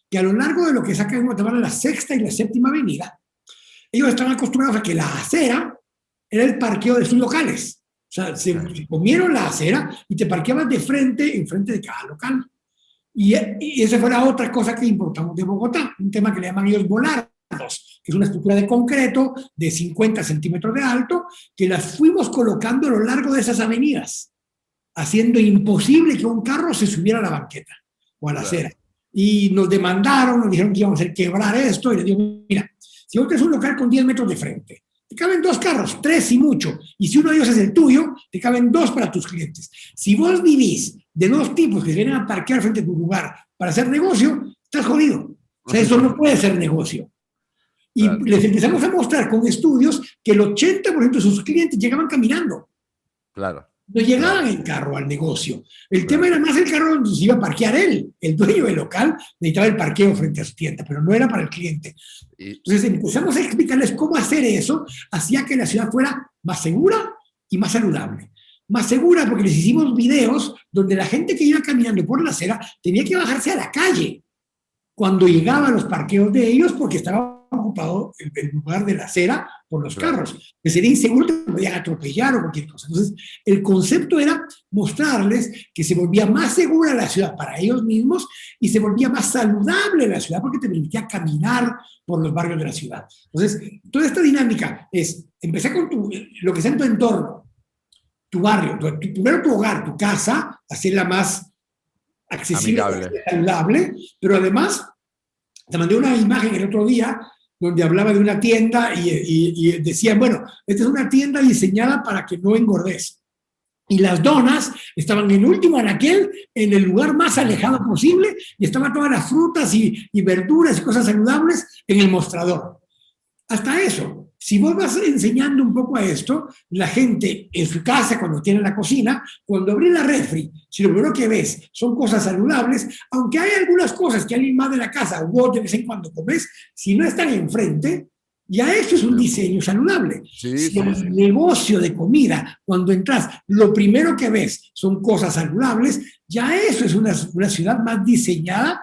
S2: que a lo largo de lo que sacan en Guatemala la sexta y la séptima avenida, ellos estaban acostumbrados a que la acera era el parqueo de sus locales. O sea, se comieron la acera y te parqueabas de frente, enfrente de cada local. Y esa fue la otra cosa que importamos de Bogotá, un tema que le llaman ellos volardos, que es una estructura de concreto de 50 centímetros de alto, que las fuimos colocando a lo largo de esas avenidas, haciendo imposible que un carro se subiera a la banqueta o a la acera. Y nos demandaron, nos dijeron que íbamos a hacer quebrar esto, y les digo, mira, si vos tenés un local con 10 metros de frente, te caben 2 carros, 3 y mucho, y si uno de ellos es el tuyo, te caben 2 para tus clientes. Si vos vivís de 2 tipos que vienen a parquear frente a tu lugar para hacer negocio, estás jodido. O sea, eso no puede ser negocio. Y les empezamos a mostrar con estudios que el 80% de sus clientes llegaban caminando.
S1: Claro.
S2: No llegaban en carro al negocio. El tema era más el carro donde se iba a parquear él. El dueño del local necesitaba el parqueo frente a su tienda, pero no era para el cliente. Entonces empezamos a explicarles cómo hacer eso, hacía que la ciudad fuera más segura y más saludable. Más segura porque les hicimos videos donde la gente que iba caminando por la acera tenía que bajarse a la calle cuando llegaba a los parqueos de ellos porque estaba ocupado el lugar de la acera por los carros, que sería inseguro, que podían atropellar o cualquier cosa. Entonces, el concepto era mostrarles que se volvía más segura la ciudad para ellos mismos y se volvía más saludable la ciudad porque te permitía caminar por los barrios de la ciudad. Entonces, toda esta dinámica es empezar con lo que está en tu entorno, tu barrio, primero tu hogar, tu casa, hacerla más accesible, saludable, pero además te mandé una imagen el otro día donde hablaba de una tienda y decían, bueno, esta es una tienda diseñada para que no engordes. Y las donas estaban en el último anaquel, en el lugar más alejado posible, y estaban todas las frutas y verduras y cosas saludables en el mostrador. Hasta eso, si vos vas enseñando un poco a esto, la gente en su casa, cuando tiene la cocina, cuando abrís la refri, si lo primero que ves son cosas saludables, aunque hay algunas cosas que alguien más de la casa o vos de vez en cuando comes, si no están enfrente, ya eso es un diseño saludable. Si el negocio de comida, cuando entras, lo primero que ves son cosas saludables, ya eso es una ciudad más diseñada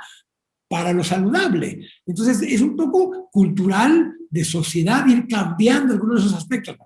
S2: para lo saludable. Entonces, es un poco cultural, de sociedad, ir cambiando algunos de esos aspectos.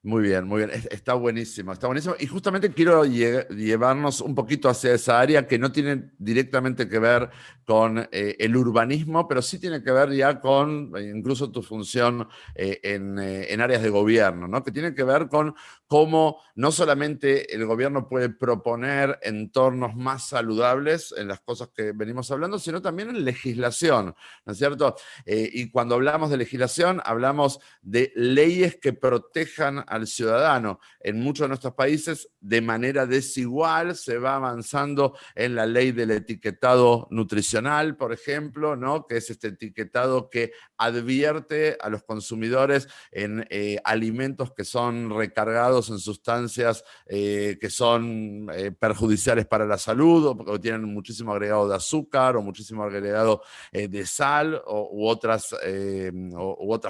S1: Muy bien, muy bien. Está buenísimo, está buenísimo. Y justamente quiero llevarnos un poquito hacia esa área que no tiene directamente que ver con el urbanismo, pero sí tiene que ver ya con incluso tu función en áreas de gobierno, ¿no? Que tiene que ver con cómo no solamente el gobierno puede proponer entornos más saludables en las cosas que venimos hablando, sino también en legislación, ¿no es cierto? Y cuando hablamos de legislación, hablamos de leyes que protejan al ciudadano. En muchos de nuestros países, de manera desigual, se va avanzando en la ley del etiquetado nutricional, por ejemplo, ¿no? Que es este etiquetado que advierte a los consumidores en alimentos que son recargados en sustancias que son perjudiciales para la salud o tienen muchísimo agregado de azúcar o muchísimo agregado de sal u otras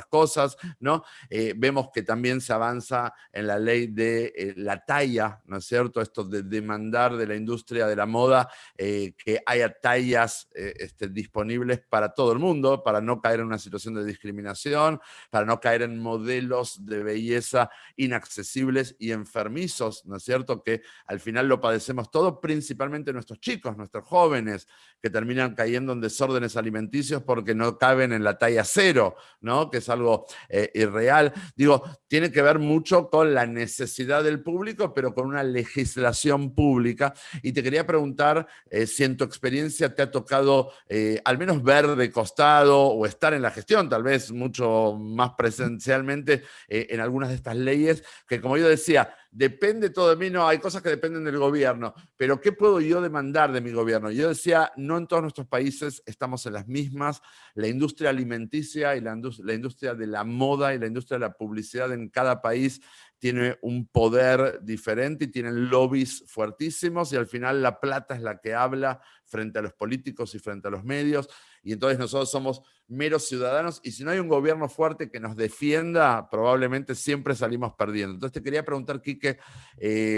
S1: cosas, ¿no? Vemos que también se avanza en la ley de la talla, ¿no es cierto? Esto de demandar de la industria de la moda que haya tallas disponibles para todo el mundo, para no caer en una situación de discriminación, para no caer en modelos de belleza inaccesibles y enfermizos, ¿no es cierto? Que al final lo padecemos todo, principalmente nuestros chicos, nuestros jóvenes, que terminan cayendo en desórdenes alimenticios porque no caben en la talla 0, ¿no? Que es algo irreal. Digo, tiene que ver mucho con la necesidad del público, pero con una legislación pública. Y te quería preguntar si en tu experiencia te ha tocado al menos ver de costado o estar en la gestión, tal vez mucho más presencialmente en algunas de estas leyes, que como yo decía, depende todo de mí, no, hay cosas que dependen del gobierno, pero ¿qué puedo yo demandar de mi gobierno? Yo decía, no en todos nuestros países estamos en las mismas, la industria alimenticia y la industria de la moda y la industria de la publicidad en cada país tiene un poder diferente y tienen lobbies fuertísimos y al final la plata es la que habla frente a los políticos y frente a los medios, y entonces nosotros somos meros ciudadanos, y si no hay un gobierno fuerte que nos defienda, probablemente siempre salimos perdiendo. Entonces te quería preguntar, Quique,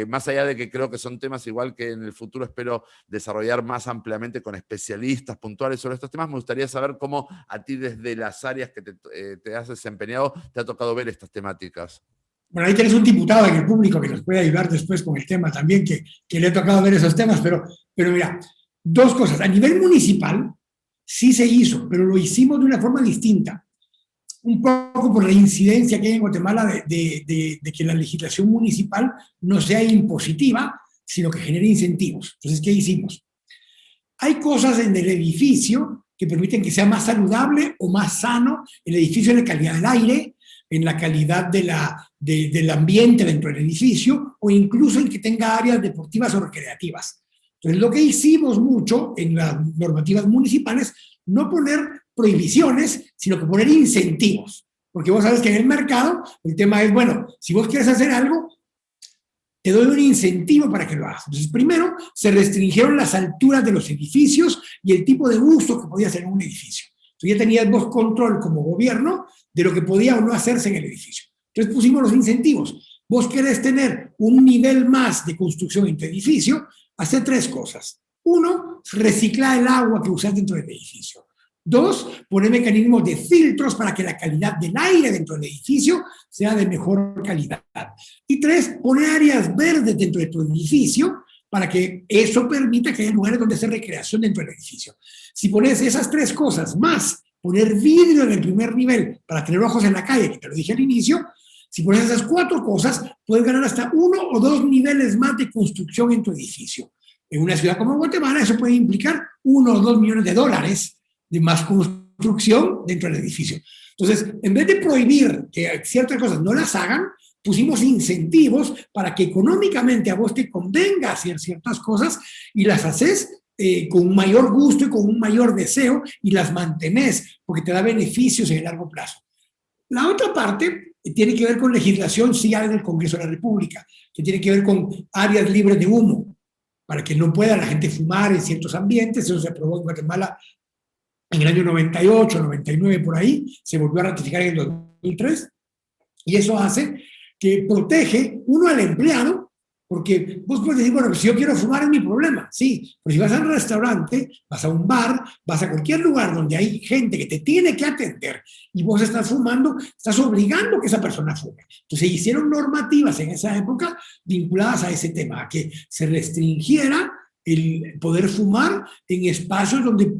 S1: más allá de que creo que son temas igual que en el futuro espero desarrollar más ampliamente con especialistas puntuales sobre estos temas, me gustaría saber cómo a ti desde las áreas que te has desempeñado te ha tocado ver estas temáticas.
S2: Bueno, ahí tienes un diputado en el público que nos puede ayudar después con el tema también, que le ha tocado ver esos temas, pero mira, dos cosas. A nivel municipal, sí se hizo, pero lo hicimos de una forma distinta. Un poco por la incidencia que hay en Guatemala de que la legislación municipal no sea impositiva, sino que genere incentivos. Entonces, ¿qué hicimos? Hay cosas en el edificio que permiten que sea más saludable o más sano el edificio en la calidad del aire, en la calidad del ambiente dentro del edificio, o incluso en que tenga áreas deportivas o recreativas. Entonces, lo que hicimos mucho en las normativas municipales, no poner prohibiciones, sino que poner incentivos. Porque vos sabes que en el mercado el tema es, bueno, si vos quieres hacer algo, te doy un incentivo para que lo hagas. Entonces, primero, se restringieron las alturas de los edificios y el tipo de uso que podía hacer un edificio. Entonces, ya tenías vos control como gobierno de lo que podía o no hacerse en el edificio. Entonces, pusimos los incentivos. Vos querés tener un nivel más de construcción en tu edificio, hacer tres cosas. Uno, reciclar el agua que usas dentro del edificio. Dos, poner mecanismos de filtros para que la calidad del aire dentro del edificio sea de mejor calidad. Y tres, poner áreas verdes dentro de tu edificio para que eso permita que haya lugares donde hacer recreación dentro del edificio. Si pones esas tres cosas, más poner vidrio en el primer nivel para tener ojos en la calle, que te lo dije al inicio, si pones esas cuatro cosas, puedes ganar hasta 1 o 2 niveles más de construcción en tu edificio. En una ciudad como Guatemala, eso puede implicar 1 o 2 millones de dólares de más construcción dentro del edificio. Entonces, en vez de prohibir que ciertas cosas no las hagan, pusimos incentivos para que económicamente a vos te convenga hacer ciertas cosas y las haces con un mayor gusto y con un mayor deseo y las mantenés porque te da beneficios en el largo plazo. La otra parte tiene que ver con legislación, sí hay del Congreso de la República, que tiene que ver con áreas libres de humo, para que no pueda la gente fumar en ciertos ambientes. Eso se aprobó en Guatemala en el año 98, 99, por ahí, se volvió a ratificar en el 2003, y eso hace que protege, uno, al empleado, porque vos puedes decir, bueno, si yo quiero fumar es mi problema, sí, pero si vas a un restaurante, vas a un bar, vas a cualquier lugar donde hay gente que te tiene que atender y vos estás fumando, estás obligando que esa persona fume. Entonces se hicieron normativas en esa época vinculadas a ese tema, a que se restringiera el poder fumar en espacios donde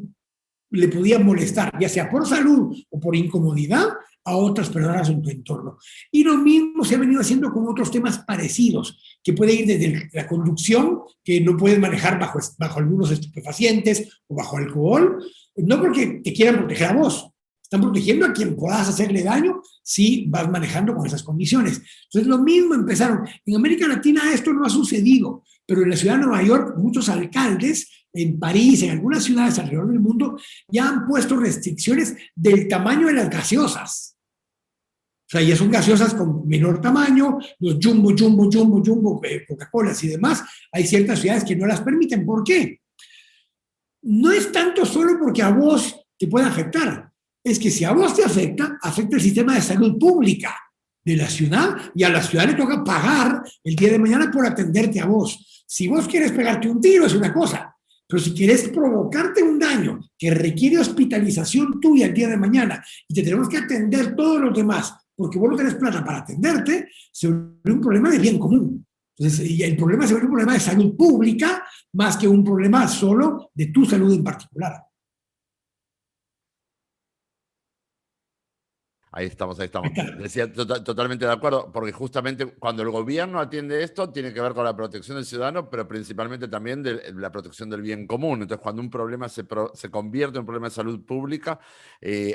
S2: le podía molestar, ya sea por salud o por incomodidad, a otras personas en tu entorno. Y lo mismo se ha venido haciendo con otros temas parecidos, que puede ir desde la conducción, que no puedes manejar bajo algunos estupefacientes o bajo alcohol, no porque te quieran proteger a vos, están protegiendo a quien puedas hacerle daño si vas manejando con esas condiciones. Entonces, lo mismo empezaron. En América Latina esto no ha sucedido, pero en la ciudad de Nueva York, muchos alcaldes, en París, en algunas ciudades alrededor del mundo, ya han puesto restricciones del tamaño de las gaseosas. O sea, ya son gaseosas con menor tamaño, los jumbo, Coca-Colas y demás. Hay ciertas ciudades que no las permiten. ¿Por qué? No es tanto solo porque a vos te puede afectar. Es que si a vos te afecta, afecta el sistema de salud pública de la ciudad y a la ciudad le toca pagar el día de mañana por atenderte a vos. Si vos quieres pegarte un tiro es una cosa, pero si quieres provocarte un daño que requiere hospitalización tuya el día de mañana y te tenemos que atender todos los demás porque vos no tenés plata para atenderte, se vuelve un problema de bien común. Entonces, el problema se vuelve un problema de salud pública más que un problema solo de tu salud en particular.
S1: Ahí estamos, ahí estamos. Decía totalmente de acuerdo, porque justamente cuando el gobierno atiende esto, tiene que ver con la protección del ciudadano, pero principalmente también de la protección del bien común. Entonces, cuando un problema se convierte en un problema de salud pública,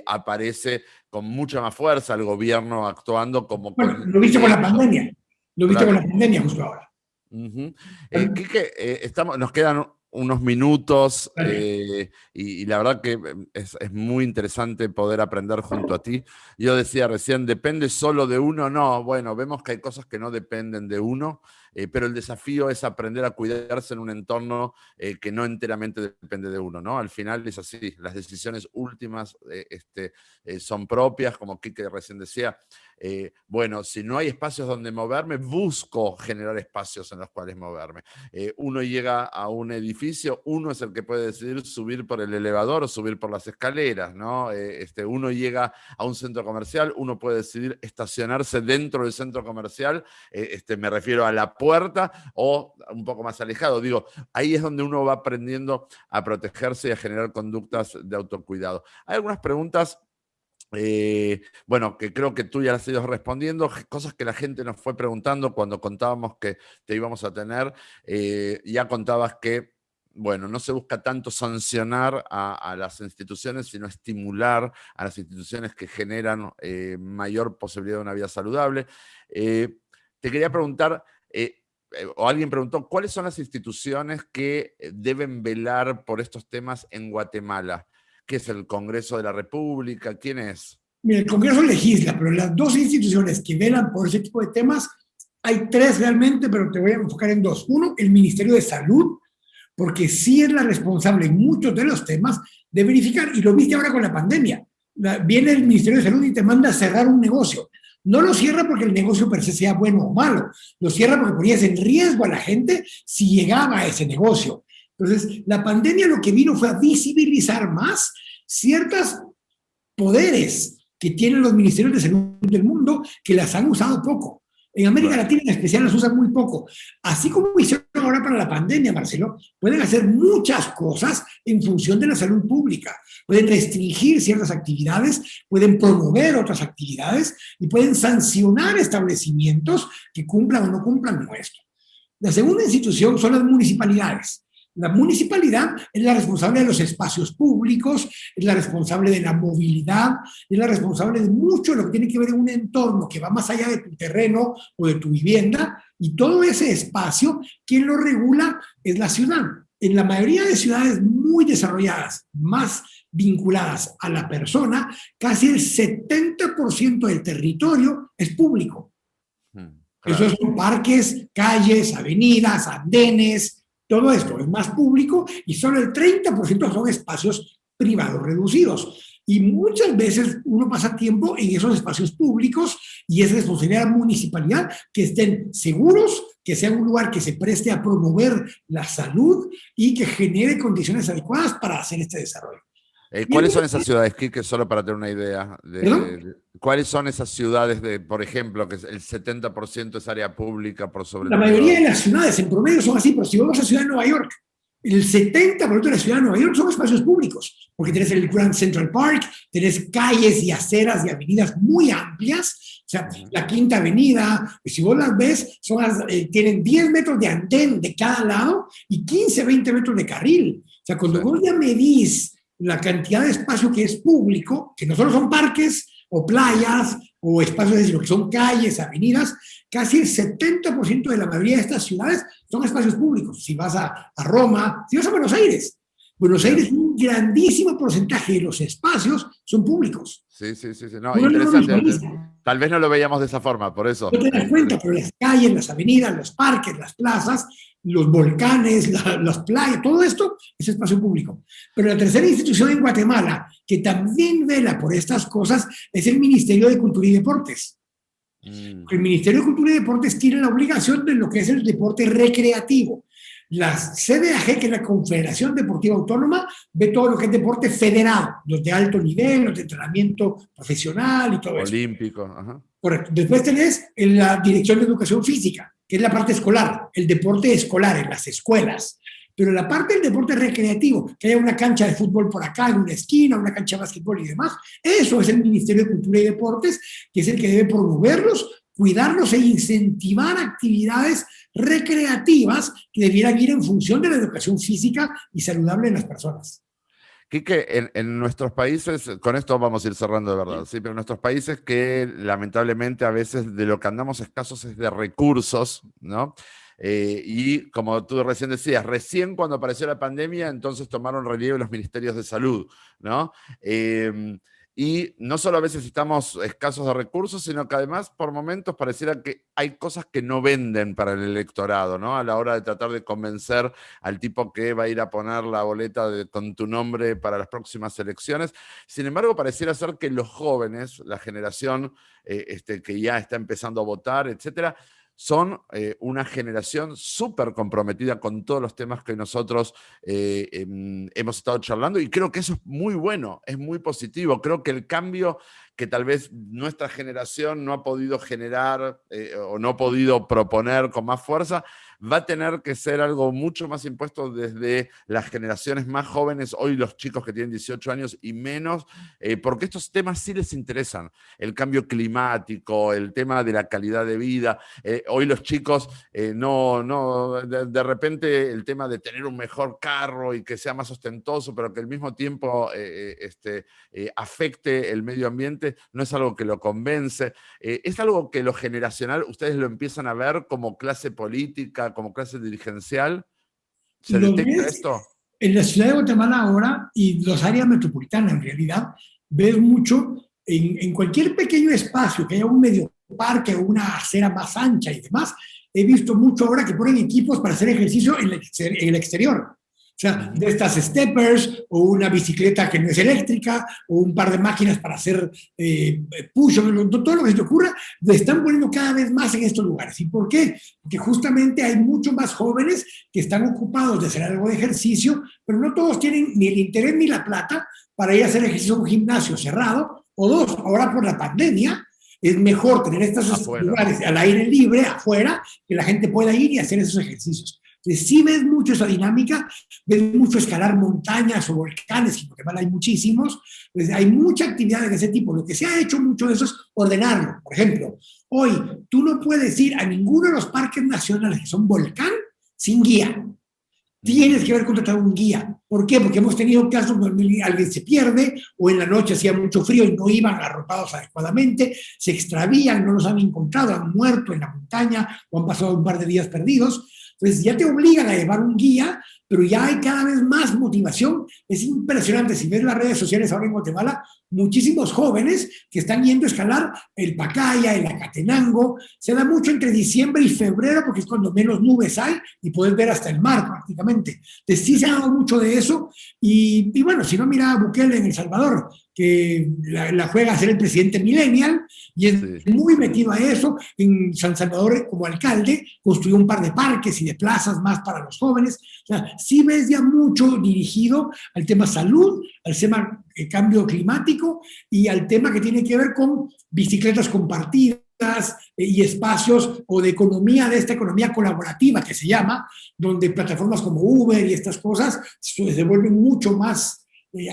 S1: aparece con mucha más fuerza el gobierno actuando como...
S2: Bueno, lo viste con la pandemia. Lo viste con la pandemia justo ahora.
S1: Quique, nos quedan unos minutos y la verdad que es muy interesante poder aprender junto a ti. Yo decía recién, ¿depende solo de uno? No, bueno, vemos que hay cosas que no dependen de uno pero el desafío es aprender a cuidarse en un entorno que no enteramente depende de uno, ¿no? Al final es así, las decisiones últimas son propias, como Quique recién decía. Bueno, si no hay espacios donde moverme, busco generar espacios en los cuales moverme. Uno llega a un edificio, uno es el que puede decidir subir por el elevador o subir por las escaleras, ¿no? Uno llega a un centro comercial, uno puede decidir estacionarse dentro del centro comercial, me refiero a la puerta o un poco más alejado. Digo, ahí es donde uno va aprendiendo a protegerse y a generar conductas de autocuidado. Hay algunas preguntas bueno, que creo que tú ya las has ido respondiendo, cosas que la gente nos fue preguntando cuando contábamos que te íbamos a tener. Ya contabas que, bueno, no se busca tanto sancionar a las instituciones, sino estimular a las instituciones que generan mayor posibilidad de una vida saludable. Te quería preguntar, o alguien preguntó, ¿cuáles son las instituciones que deben velar por estos temas en Guatemala? ¿Qué es el Congreso de la República? ¿Quién es?
S2: Mira, el Congreso legisla, pero las dos instituciones que velan por ese tipo de temas, hay tres realmente, pero te voy a enfocar en dos. Uno, el Ministerio de Salud, porque sí es la responsable en muchos de los temas de verificar, y lo viste ahora con la pandemia. Viene el Ministerio de Salud y te manda a cerrar un negocio. No lo cierra porque el negocio per se sea bueno o malo, lo cierra porque ponías en riesgo a la gente si llegaba a ese negocio. Entonces, la pandemia lo que vino fue a visibilizar más ciertos poderes que tienen los ministerios de salud del mundo que las han usado poco. En América Latina en especial las usan muy poco. Así como hicieron ahora para la pandemia, Marcelo, pueden hacer muchas cosas en función de la salud pública. Pueden restringir ciertas actividades, pueden promover otras actividades y pueden sancionar establecimientos que cumplan o no cumplan con esto. La segunda institución son las municipalidades. La municipalidad es la responsable de los espacios públicos, es la responsable de la movilidad, es la responsable de mucho de lo que tiene que ver en un entorno que va más allá de tu terreno o de tu vivienda, y todo ese espacio, quien lo regula es la ciudad. En la mayoría de ciudades muy desarrolladas, más vinculadas a la persona, casi el 70% del territorio es público. Claro. Eso son parques, calles, avenidas, andenes. Todo esto es más público y solo el 30% son espacios privados reducidos. Y muchas veces uno pasa tiempo en esos espacios públicos y es responsabilidad de la municipalidad que estén seguros, que sea un lugar que se preste a promover la salud y que genere condiciones adecuadas para hacer este desarrollo.
S1: ¿Cuáles son esas ciudades, Quique, solo para tener una idea? ¿Cuáles son esas ciudades, por ejemplo, que el 70% es área pública por sobre
S2: la mayoría de las ciudades en promedio son así, pero si vamos a la ciudad de Nueva York, el 70% de la ciudad de Nueva York son espacios públicos, porque tenés el Grand Central Park, tenés calles y aceras y avenidas muy amplias, o sea, la Quinta Avenida, si vos las ves, tienen 10 metros de andén de cada lado y 15, 20 metros de carril. O sea, cuando vos ya medís la cantidad de espacio que es público, que no solo son parques o playas o espacios, sino que son calles, avenidas, casi el 70% de la mayoría de estas ciudades son espacios públicos. Si vas a Roma, si vas a Buenos Aires, un grandísimo porcentaje de los espacios son públicos.
S1: Sí. No, interesante. Tal vez no lo veíamos de esa forma, por eso.
S2: No te das cuenta, pero las calles, las avenidas, los parques, las plazas, los volcanes, las playas, todo esto es espacio público. Pero la tercera institución en Guatemala que también vela por estas cosas es el Ministerio de Cultura y Deportes. El Ministerio de Cultura y Deportes tiene la obligación de lo que es el deporte recreativo. La CDAG, que es la Confederación Deportiva Autónoma, ve todo lo que es deporte federado, los de alto nivel, los de entrenamiento profesional y todo eso.
S1: Olímpico, ajá.
S2: Correcto. Después tenés la Dirección de Educación Física, que es la parte escolar, el deporte escolar en las escuelas. Pero la parte del deporte recreativo, que haya una cancha de fútbol por acá, en una esquina, una cancha de básquetbol y demás, eso es el Ministerio de Cultura y Deportes, que es el que debe promoverlos, cuidarlos e incentivar actividades recreativas que debieran ir en función de la educación física y saludable de las personas.
S1: Quique, en nuestros países, con esto vamos a ir cerrando de verdad, ¿sí? Pero en nuestros países que lamentablemente a veces de lo que andamos escasos es de recursos, ¿no? Y como tú recién decías, recién cuando apareció la pandemia, entonces tomaron relieve los ministerios de salud, ¿no? Y no solo a veces estamos escasos de recursos, sino que además por momentos pareciera que hay cosas que no venden para el electorado, ¿no? A la hora de tratar de convencer al tipo que va a ir a poner la boleta con tu nombre para las próximas elecciones. Sin embargo, pareciera ser que los jóvenes, la generación que ya está empezando a votar, etcétera, son una generación súper comprometida con todos los temas que nosotros hemos estado charlando, y creo que eso es muy bueno, es muy positivo. Creo que el cambio que tal vez nuestra generación no ha podido generar o no ha podido proponer con más fuerza, va a tener que ser algo mucho más impuesto desde las generaciones más jóvenes, hoy los chicos que tienen 18 años y menos, porque estos temas sí les interesan. El cambio climático, el tema de la calidad de vida. Hoy los chicos de repente el tema de tener un mejor carro y que sea más ostentoso, pero que al mismo tiempo afecte el medio ambiente, no es algo que lo convence. Es algo que lo generacional, ustedes lo empiezan a ver como clase política, como clase dirigencial. ¿Se
S2: Lo
S1: detecta
S2: ves
S1: esto?
S2: en la ciudad de Guatemala ahora y los áreas metropolitanas en realidad, ves mucho en cualquier pequeño espacio, que haya un medio parque o una acera más ancha y demás. He visto mucho ahora que ponen equipos para hacer ejercicio en el exterior. O sea, de estas steppers o una bicicleta que no es eléctrica o un par de máquinas para hacer push, todo lo que se te ocurra, lo están poniendo cada vez más en estos lugares. ¿Y por qué? Porque justamente hay muchos más jóvenes que están ocupados de hacer algo de ejercicio, pero no todos tienen ni el interés ni la plata para ir a hacer ejercicio en un gimnasio cerrado. O dos, ahora por la pandemia, es mejor tener estos lugares al aire libre, afuera, que la gente pueda ir y hacer esos ejercicios. Entonces, sí ves mucho esa dinámica, ves mucho escalar montañas o volcanes, que en Guatemala hay muchísimos, pues hay mucha actividad de ese tipo. Lo que se ha hecho mucho de eso es ordenarlo. Por ejemplo, hoy tú no puedes ir a ninguno de los parques nacionales que son volcán sin guía. Tienes que haber contratado un guía. ¿Por qué? Porque hemos tenido casos donde alguien se pierde o en la noche hacía mucho frío y no iban arropados adecuadamente, se extravían, no los han encontrado, han muerto en la montaña o han pasado un par de días perdidos. Entonces ya te obligan a llevar un guía, pero ya hay cada vez más motivación. Es impresionante, si ves las redes sociales ahora en Guatemala, muchísimos jóvenes que están yendo a escalar el Pacaya, el Acatenango. Se da mucho entre diciembre y febrero porque es cuando menos nubes hay y puedes ver hasta el mar prácticamente. Entonces sí se ha dado mucho de eso y bueno, si no mira a Bukele en El Salvador, que la juega a ser el presidente millennial y es muy metido a eso. En San Salvador, como alcalde, construyó un par de parques y de plazas más para los jóvenes. O sea, sí ves ya mucho dirigido al tema salud, al tema cambio climático y al tema que tiene que ver con bicicletas compartidas y espacios o de economía, de esta economía colaborativa que se llama, donde plataformas como Uber y estas cosas se vuelven mucho más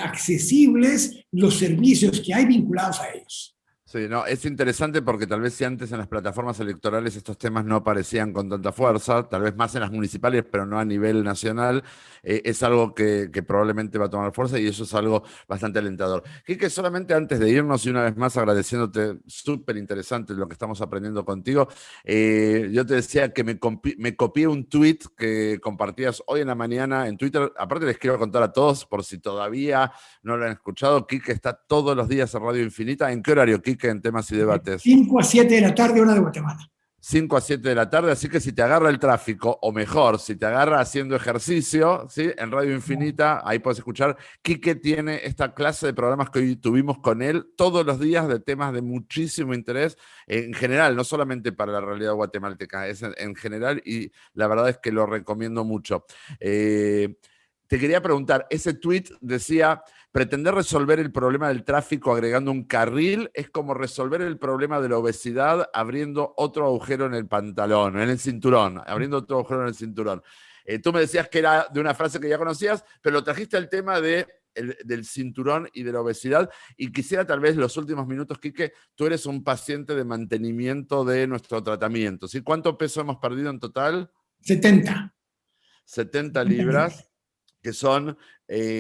S2: accesibles los servicios que hay vinculados a ellos.
S1: Sí, no, es interesante porque tal vez si antes en las plataformas electorales estos temas no aparecían con tanta fuerza, tal vez más en las municipales, pero no a nivel nacional, es algo que probablemente va a tomar fuerza y eso es algo bastante alentador. Quique, solamente antes de irnos y una vez más agradeciéndote, súper interesante lo que estamos aprendiendo contigo, yo te decía que me copié un tweet que compartías hoy en la mañana en Twitter. Aparte les quiero contar a todos, por si todavía no lo han escuchado, Quique está todos los días en Radio Infinita. ¿En qué horario, Quique, en Temas y Debates?
S2: 5 a 7 de la tarde, hora de Guatemala.
S1: 5 a 7 de la tarde, así que si te agarra el tráfico, o mejor, si te agarra haciendo ejercicio, ¿sí? En Radio Infinita, ahí puedes escuchar. Quique tiene esta clase de programas que hoy tuvimos con él todos los días de temas de muchísimo interés, en general, no solamente para la realidad guatemalteca, es en general, y la verdad es que lo recomiendo mucho. Te quería preguntar, ese tweet decía: pretender resolver el problema del tráfico agregando un carril es como resolver el problema de la obesidad abriendo otro agujero en el pantalón, en el cinturón, abriendo otro agujero en el cinturón. Tú me decías que era de una frase que ya conocías, pero lo trajiste al tema del cinturón y de la obesidad. Y quisiera tal vez los últimos minutos, Quique, tú eres un paciente de mantenimiento de nuestro tratamiento, ¿sí? ¿Cuánto peso hemos perdido en total?
S2: 70.
S1: 70 libras. Que son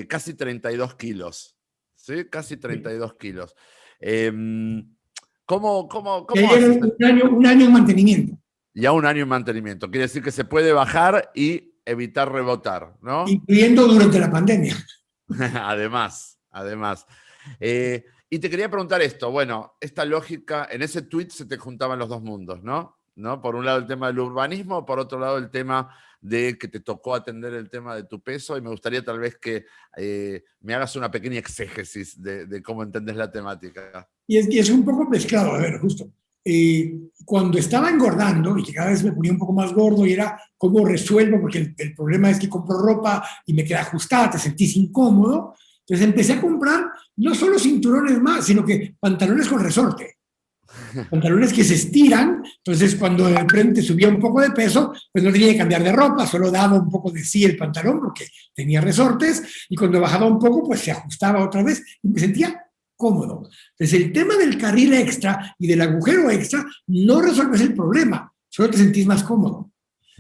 S1: casi 32 kilos, ¿sí? Casi 32 kilos. ¿Cómo haces?
S2: Un año en mantenimiento.
S1: Ya un año en mantenimiento. Quiere decir que se puede bajar y evitar rebotar, ¿no?
S2: Incluyendo durante la pandemia.
S1: Además. Y te quería preguntar esto, bueno, esta lógica, en ese tweet se te juntaban los dos mundos, ¿no? ¿No? Por un lado el tema del urbanismo, por otro lado el tema de que te tocó atender el tema de tu peso, y me gustaría tal vez que me hagas una pequeña exégesis de cómo entendés la temática.
S2: Y es un poco mezclado, a ver, justo. Cuando estaba engordando y que cada vez me ponía un poco más gordo y era cómo resuelvo, porque el problema es que compro ropa y me queda ajustada, te sentís incómodo, entonces empecé a comprar no solo cinturones más, sino que pantalones con resorte. Pantalones que se estiran, entonces cuando de repente subía un poco de peso, pues no tenía que cambiar de ropa, solo daba un poco de sí el pantalón porque tenía resortes, y cuando bajaba un poco, pues se ajustaba otra vez y me sentía cómodo. Entonces el tema del carril extra y del agujero extra no resuelves el problema, solo te sentís más cómodo.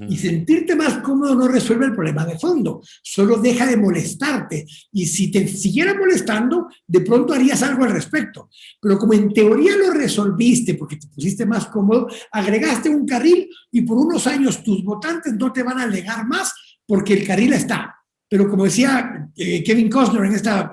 S2: Y sentirte más cómodo no resuelve el problema de fondo, solo deja de molestarte. Y si te siguiera molestando, de pronto harías algo al respecto. Pero como en teoría lo resolviste porque te pusiste más cómodo, agregaste un carril y por unos años tus votantes no te van a alegar más porque el carril está. Pero como decía Kevin Costner en esta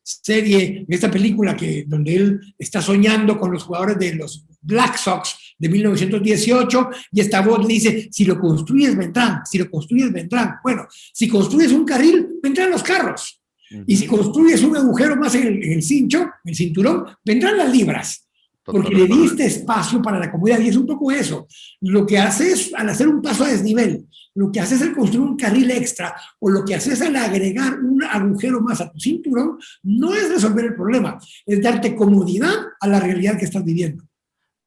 S2: serie, en esta película donde él está soñando con los jugadores de los Black Sox de 1918, y esta voz le dice, si lo construyes vendrán, si lo construyes vendrán. Bueno, si construyes un carril, vendrán los carros. Y si construyes un agujero más en el cincho, el cinturón, vendrán las libras. Porque le diste espacio para la comodidad, y es un poco eso. Lo que haces al hacer un paso a desnivel, lo que haces al construir un carril extra, o lo que haces al agregar un agujero más a tu cinturón, no es resolver el problema, es darte comodidad a la realidad que estás viviendo.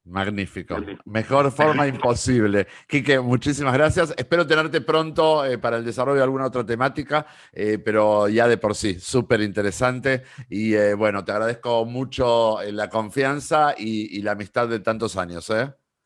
S1: Magnífico. Mejor forma imposible. Quique, muchísimas gracias. Espero tenerte pronto para el desarrollo de alguna otra temática, pero ya de por sí, súper interesante. Y bueno, te agradezco mucho la confianza y la amistad de tantos años.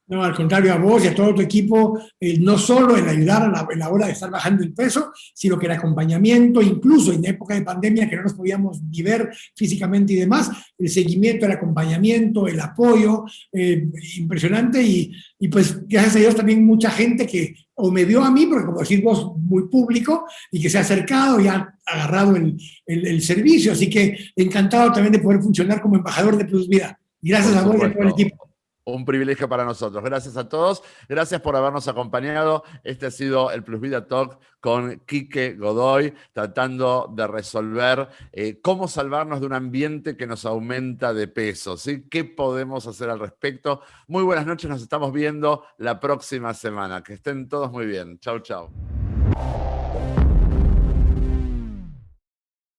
S2: No, al contrario, a vos y a todo tu equipo, no solo en ayudar en la hora de estar bajando el peso, sino que el acompañamiento, incluso en época de pandemia que no nos podíamos ni ver físicamente y demás, el seguimiento, el acompañamiento, el apoyo, impresionante, y pues gracias a Dios también mucha gente que o me vio a mí, porque como decís vos, muy público, y que se ha acercado y ha agarrado el servicio, así que encantado también de poder funcionar como embajador de Plus Vida. Y gracias a vos y a todo el equipo.
S1: Un privilegio para nosotros. Gracias a todos. Gracias por habernos acompañado. Este ha sido el Plus Vida Talk con Quique Godoy, tratando de resolver cómo salvarnos de un ambiente que nos aumenta de peso, ¿sí? ¿Qué podemos hacer al respecto? Muy buenas noches. Nos estamos viendo la próxima semana. Que estén todos muy bien. Chau, chau.